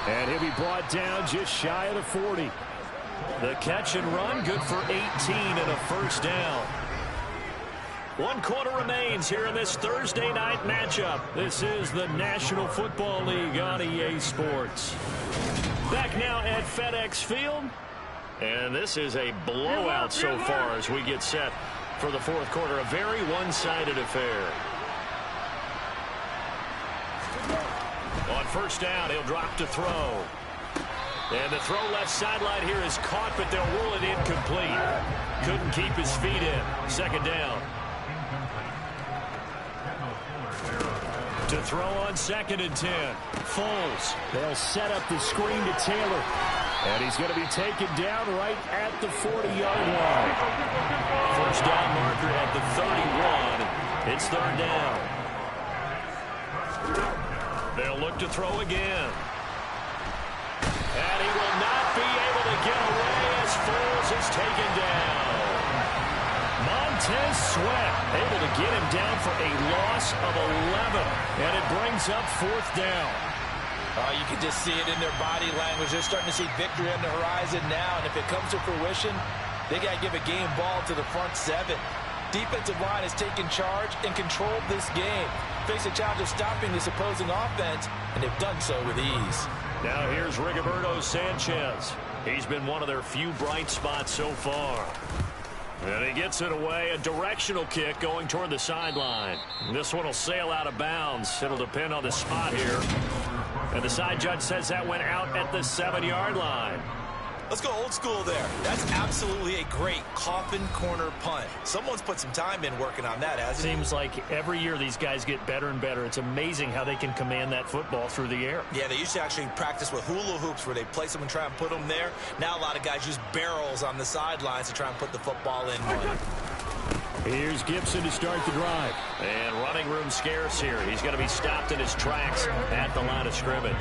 And he'll be brought down just shy of the 40. The catch and run, good for 18 and a first down. 1 quarter remains here in this Thursday night matchup. This is the National Football League on EA Sports. Back now at FedEx Field. And this is a blowout so far as we get set for the fourth quarter. A very one-sided affair. On first down, he'll drop to throw. And the throw left sideline here is caught, but they'll rule it incomplete. Couldn't keep his feet in. Second down. To throw on 2nd and 10. Foles. They'll set up the screen to Taylor. And he's going to be taken down right at the 40-yard line. First down marker at the 31. It's third down. They'll look to throw again. And he will not be able to get away as Foles is taken down. Montez Sweat able to get him down for a loss of 11. And it brings up fourth down. Oh, you can just see it in their body language. They're starting to see victory on the horizon now. And if it comes to fruition, they got to give a game ball to the front seven. Defensive line has taken charge and controlled this game. Face a challenge of stopping this opposing offense, and they've done so with ease. Now here's Rigoberto Sanchez. He's been one of their few bright spots so far. And he gets it away. A directional kick going toward the sideline. This one will sail out of bounds. It'll depend on the spot here. And the side judge says that went out at the 7-yard line. Let's go old school there. That's absolutely a great coffin corner punt. Someone's put some time in working on that, hasn't he? Seems like every year these guys get better and better. It's amazing how they can command that football through the air. Yeah, they used to actually practice with hula hoops where they place them and try and put them there. Now a lot of guys use barrels on the sidelines to try and put the football in one. Here's Gibson to start the drive. And running room scarce here. He's going to be stopped in his tracks at the line of scrimmage.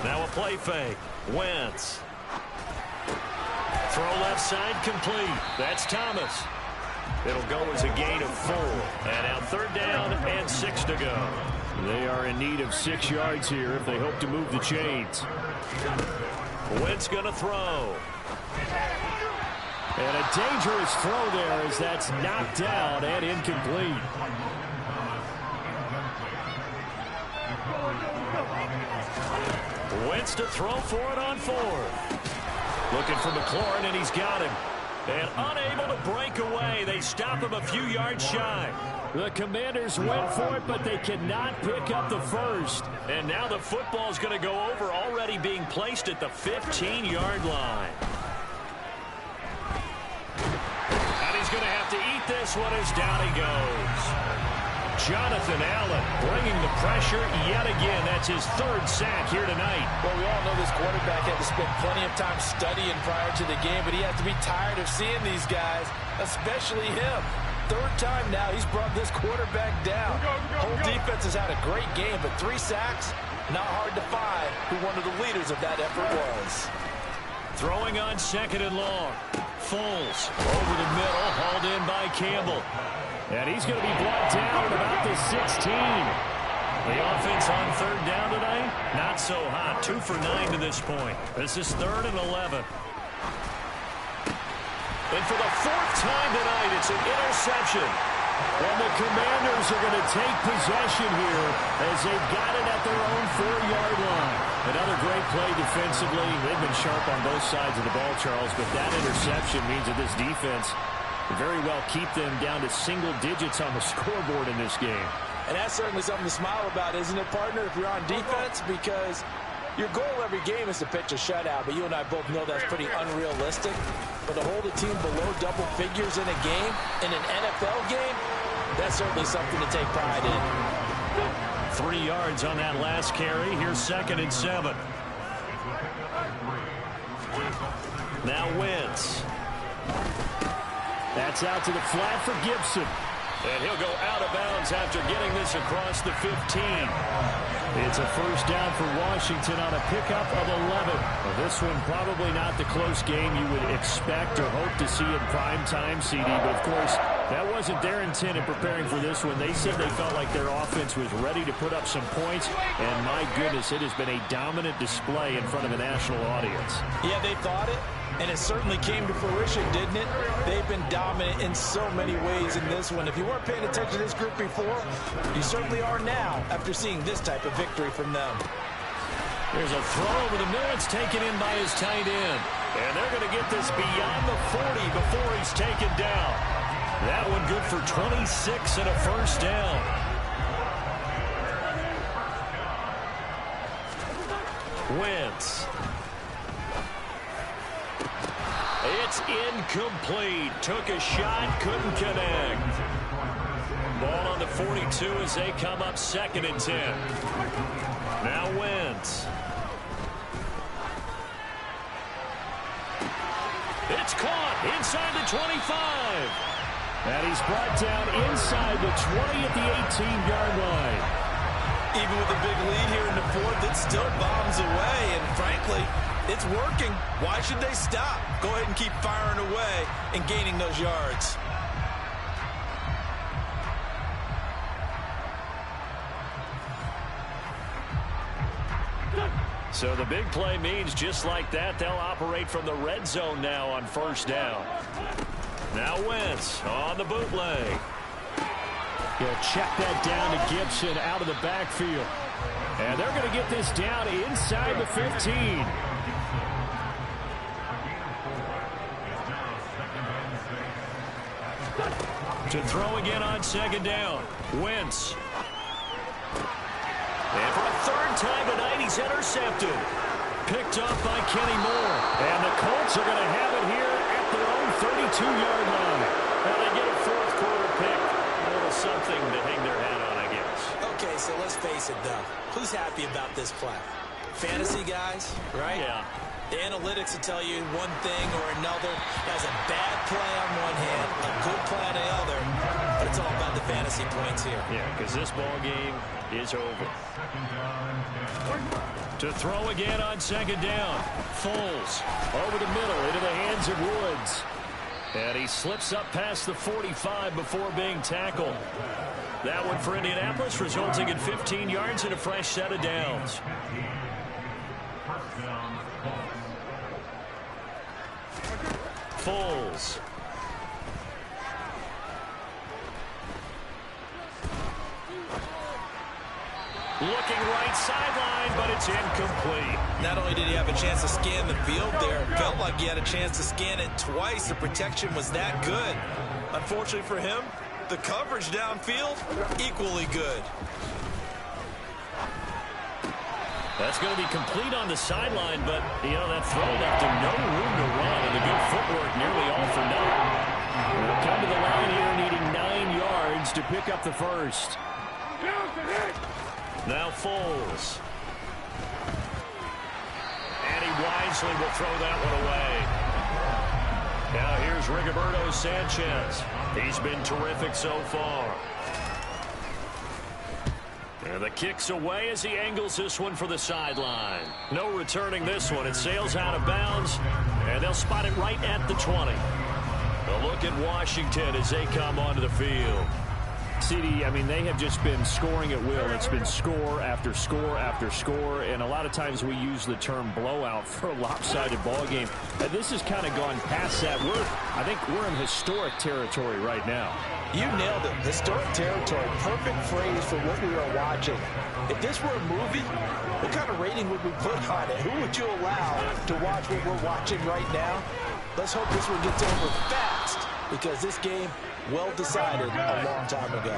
Now a play fake. Wentz. Throw left side complete. That's Thomas. It'll go as a gain of 4. And now third down and 6 to go. They are in need of 6 yards here if they hope to move the chains. Wentz going to throw. And a dangerous throw there as that's knocked down and incomplete. Wentz to throw for it on 4th. Looking for McLaurin, and he's got him. And unable to break away. They stop him a few yards shy. The Commanders went for it, but they cannot pick up the first. And now the football's going to go over, already being placed at the 15-yard line. And he's going to have to eat this one as down he goes. Jonathan Allen bringing the pressure yet again. That's his 3rd sack here tonight. Well, we all know this quarterback had to spend plenty of time studying prior to the game, but he has to be tired of seeing these guys, especially him. 3rd time now he's brought this quarterback down. Whole defense has had a great game, but 3 sacks, not hard to find who one of the leaders of that effort was. Throwing on 2nd and long. Foles over the middle, hauled in by Campbell. And he's going to be brought down at about the 16. The offense on 3rd down tonight, not so hot. 2 for 9 to this point. This is 3rd and 11. And for the 4th time tonight, it's an interception. And the Commanders are going to take possession here as they've got it at their own 4-yard line. Another great play defensively. They've been sharp on both sides of the ball, Charles, but that interception means that this defense very well keep them down to single digits on the scoreboard in this game. And that's certainly something to smile about, isn't it, partner, if you're on defense? Because your goal every game is to pitch a shutout, but you and I both know that's pretty unrealistic. But to hold a team below double figures in a game, in an NFL game, that's certainly something to take pride in. 3 yards on that last carry. Here's 2nd and 7. Now Wentz. That's out to the flat for Gibson. And he'll go out of bounds after getting this across the 15. It's a first down for Washington on a pickup of 11. Well, this one probably not the close game you would expect or hope to see in prime time, CD. But, of course, That wasn't their intent in preparing for this one. They said they felt like their offense was ready to put up some points, and my goodness, it has been a dominant display in front of a national audience. Yeah, they thought it, and it certainly came to fruition, didn't it? They've been dominant in so many ways in this one. If you weren't paying attention to this group before, you certainly are now after seeing this type of victory from them. There's a throw over the middle. It's taken in by his tight end. And they're going to get this beyond the 40 before he's taken down. That one good for 26 and a first down. Wentz. It's incomplete. Took a shot, couldn't connect. Ball on the 42 as they come up 2nd and 10. Now Wentz. It's caught inside the 25. And he's brought down inside the 20 at the 18-yard line. Even with a big lead here in the 4th, it still bombs away. And frankly, it's working. Why should they stop? Go ahead and keep firing away and gaining those yards. So the big play means just like that, they'll operate from the red zone now on 1st down. Now Wentz on the bootleg. He'll check that down to Gibson out of the backfield. And they're going to get this down inside the 15. To throw again on 2nd down. Wentz. And for a 3rd time tonight, he's intercepted. Picked up by Kenny Moore. And the Colts are going to have it here at their own 32-yard line. Now they get a 4th quarter pick. A little something to hang their hat on, I guess. Okay, so let's face it, though. Who's happy about this play? Fantasy guys, right? Yeah. The analytics will tell you one thing or another. That's a bad play on one hand, a good play on the other. But it's all about the fantasy points here. Yeah, because this ball game is over. To throw again on 2nd down. Foles over the middle into the hands of Woods. And he slips up past the 45 before being tackled. That one for Indianapolis, resulting in 15 yards and a fresh set of downs. Foles. Looking right sideline, but it's incomplete. Not only did he have a chance to scan the field there, it felt like he had a chance to scan it twice. The protection was that good. Unfortunately for him, the coverage downfield, equally good. That's going to be complete on the sideline, but, you know, that throw left him no room to run, and the good footwork nearly all for naught. We'll come to the line here needing 9 yards to pick up the first. Now Foles. And he wisely will throw that one away. Now here's Rigoberto Sanchez. He's been terrific so far. And the kick's away as he angles this one for the sideline. No returning this one. It sails out of bounds, and they'll spot it right at the 20. A look at Washington as they come onto the field. CD, I mean, they have just been scoring at will. It's been score after score after score, and a lot of times we use the term blowout for a lopsided ball game. And this has kind of gone past that. I think we're in historic territory right now. You nailed it. Historic territory. Perfect phrase for what we are watching. If this were a movie, what kind of rating would we put on it? Who would you allow to watch what we're watching right now? Let's hope this one gets over fast, because this game, well decided a long time ago.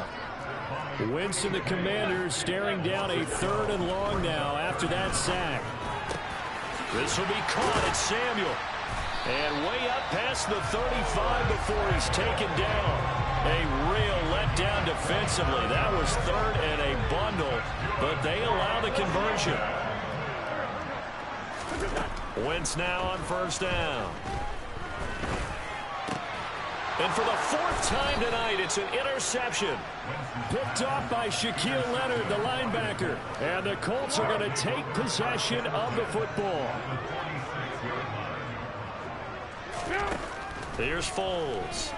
Wentz and the Commanders staring down a 3rd and long now after that sack. This will be caught at Samuel. And way up past the 35 before he's taken down. A real letdown defensively. That was 3rd and a bundle, but they allow the conversion. Wentz now on 1st down. And for the 4th time tonight, it's an interception. Picked off by Shaquille Leonard, the linebacker. And the Colts are going to take possession of the football. Here's Foles.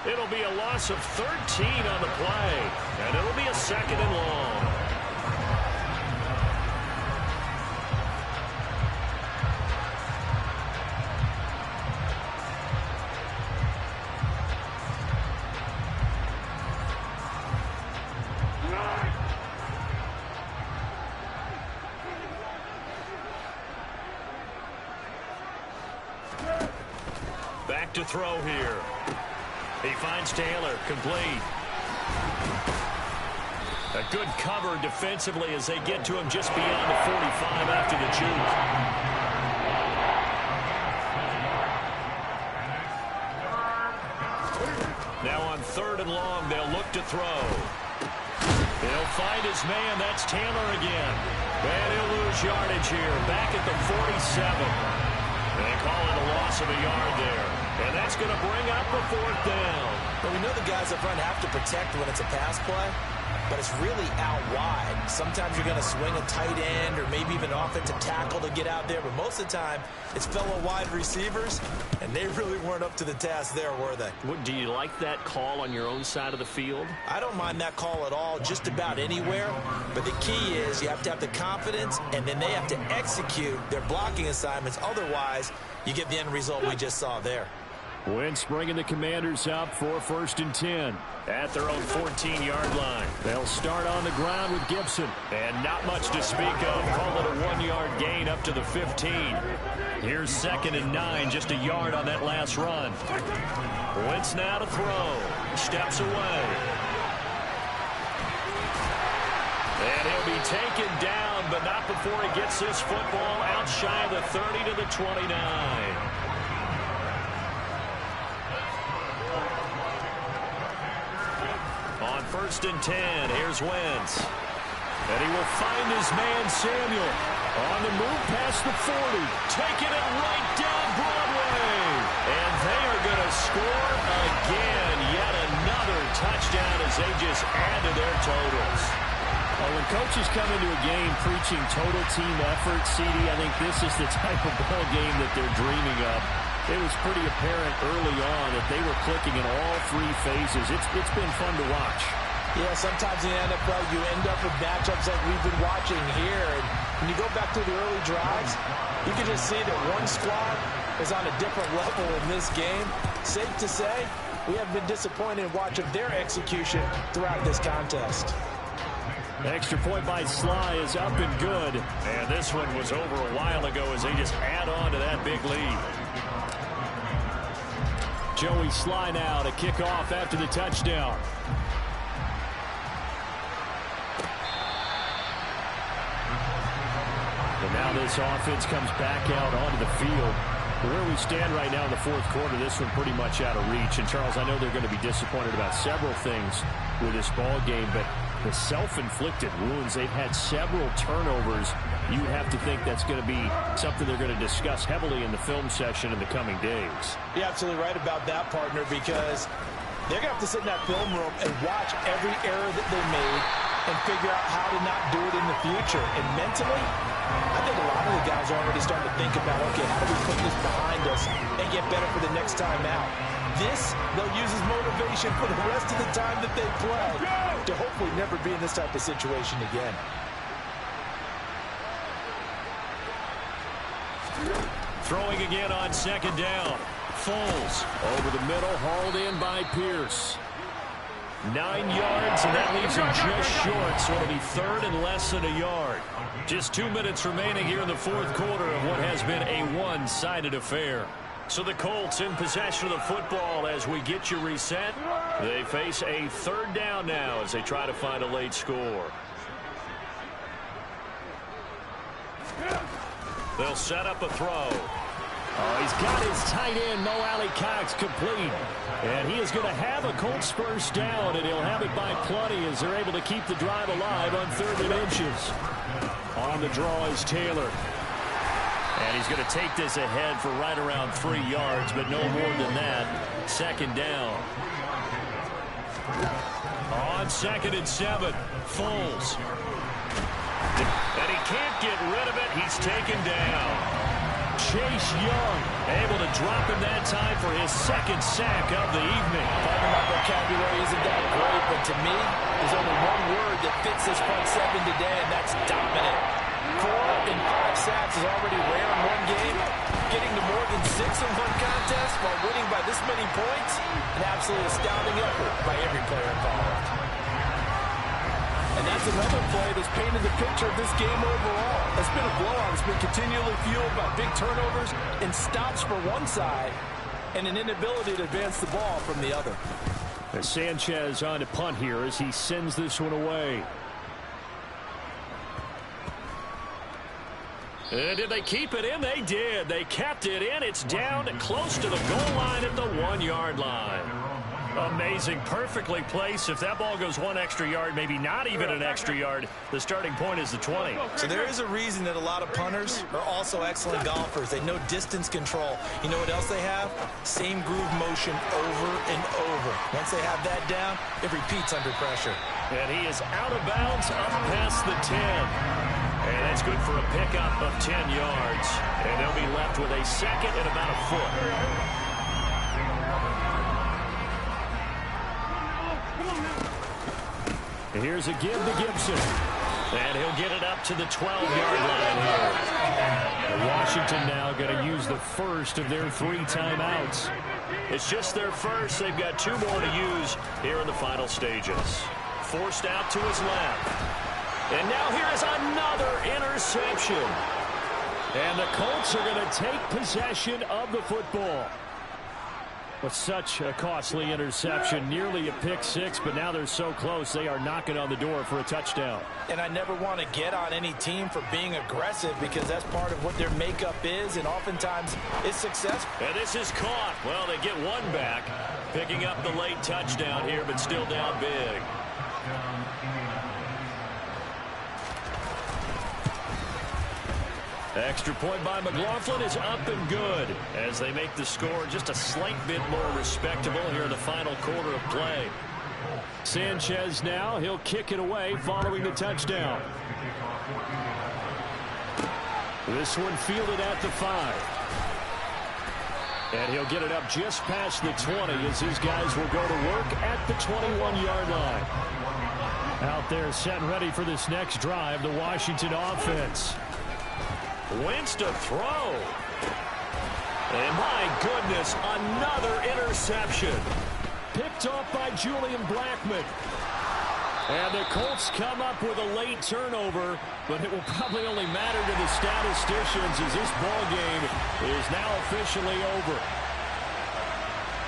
It'll be a loss of 13 on the play, and it'll be a 2nd and long. Back to throw here. He finds Taylor, complete. A good cover defensively as they get to him just beyond the 45 after the juke. Now on 3rd and long, they'll look to throw. He'll find his man. That's Taylor again. And he'll lose yardage here. Back at the 47. They call it a loss of a yard there. And that's going to bring up a 4th down. Well, we know the guys up front have to protect when it's a pass play, but it's really out wide. Sometimes you're going to swing a tight end or maybe even offensive tackle to get out there, but most of the time it's fellow wide receivers, and they really weren't up to the task there, were they? Do you like that call on your own side of the field? I don't mind that call at all, just about anywhere, but the key is you have to have the confidence, and then they have to execute their blocking assignments. Otherwise, you get the end result we just saw there. Wentz bringing the Commanders up for 1st and 10 at their own 14-yard line. They'll start on the ground with Gibson, and not much to speak of. Call it a 1-yard gain up to the 15. Here's 2nd and 9, just a yard on that last run. Wentz now to throw. Steps away. And he'll be taken down, but not before he gets this football out shy of the 30 to the 29. On 1st and 10, here's Wentz. And he will find his man, Samuel. On the move past the 40. Taking it right down Broadway. And they are going to score again. Yet another touchdown as they just add to their totals. Well, when coaches come into a game preaching total team effort, CD, I think this is the type of ball game that they're dreaming of. It was pretty apparent early on that they were clicking in all 3 phases. It's been fun to watch. Yeah, sometimes in the NFL you end up with matchups like we've been watching here. And when you go back to the early drives, you can just see that one squad is on a different level in this game. Safe to say, we have been disappointed in watching their execution throughout this contest. Extra point by Sly is up and good. And this one was over a while ago as they just add on to that big lead. Joey Sly now to kick off after the touchdown. And now this offense comes back out onto the field. Where we stand right now in the 4th quarter, this one pretty much out of reach. And, Charles, I know they're going to be disappointed about several things with this ball game, but the self-inflicted wounds, they've had several turnovers. You have to think that's going to be something they're going to discuss heavily in the film session in the coming days. You're absolutely right about that, partner, because they're going to have to sit in that film room and watch every error that they made and figure out how to not do it in the future. And mentally, I think a lot of the guys are already starting to think about, okay, how do we put this behind us and get better for the next time out? This, they'll use as motivation for the rest of the time that they play to hopefully never be in this type of situation again. Throwing again on 2nd down. Foles over the middle, hauled in by Pierce. 9 yards, and that leaves him just short, so it'll be 3rd and less than a yard. Just 2 minutes remaining here in the 4th quarter of what has been a one-sided affair. So the Colts in possession of the football as we get you reset. They face a 3rd down now as they try to find a late score. They'll set up a throw. Oh, he's got his tight end, Mo Alley-Cox, complete. And he is going to have a Colts first down, and he'll have it by plenty as they're able to keep the drive alive on 3rd and inches. On the draw is Taylor. And he's going to take this ahead for right around 3 yards, but no more than that. 2nd down. On 2nd and 7, Foles. And he can't get rid of it. He's taken down. Chase Young, able to drop him that time for his second sack of the evening. Pardon my vocabulary isn't that great, but to me, there's only one word that fits this front seven today, and that's dominant. 4 and 5 sacks is already rare in one game. Getting to more than 6 in one contest while winning by this many points, an absolutely astounding effort by every player involved. And that's another play that's painted the picture of this game overall. It's been a blowout. It's been continually fueled by big turnovers and stops for one side and an inability to advance the ball from the other. As Sanchez on to punt here as he sends this one away. Did they keep it in? They did. They kept it in. It's down close to the goal line at the 1-yard line. Amazing. Perfectly placed. If that ball goes 1 extra yard, maybe not even an extra yard, the starting point is the 20. So there is a reason that a lot of punters are also excellent golfers. They know distance control. You know what else they have? Same groove motion over and over. Once they have that down, it repeats under pressure. And he is out of bounds up past the 10. And that's good for a pickup of 10 yards. And they'll be left with a second and about a foot. Here's a give to Gibson. And he'll get it up to the 12-yard line here. Washington now going to use the first of their 3 timeouts. It's just their first. They've got 2 more to use here in the final stages. Forced out to his left. And now here is another interception. And the Colts are going to take possession of the football. With such a costly interception, nearly a pick 6, but now they're so close they are knocking on the door for a touchdown. And I never want to get on any team for being aggressive because that's part of what their makeup is, and oftentimes it's successful. And this is caught. Well, they get 1 back, picking up the late touchdown here, but still down big. Extra point by McLaughlin is up and good as they make the score just a slight bit more respectable here in the final quarter of play. Sanchez now, he'll kick it away following the touchdown. This one fielded at the 5. And he'll get it up just past the 20 as his guys will go to work at the 21-yard line. Out there set and ready for this next drive, the Washington offense. Wentz to throw. And my goodness, another interception. Picked off by Julian Blackmon. And the Colts come up with a late turnover, but it will probably only matter to the statisticians as this ball game is now officially over.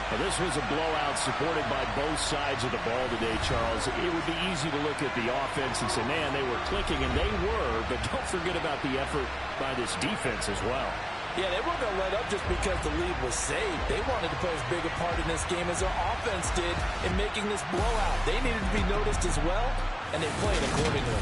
Now, this was a blowout supported by both sides of the ball today, Charles. It would be easy to look at the offense and say, man, they were clicking, and they were, but don't forget about the effort by this defense as well. Yeah, they weren't going to let up just because the lead was saved. They wanted to play as big a part in this game as their offense did in making this blowout. They needed to be noticed as well, and they played accordingly.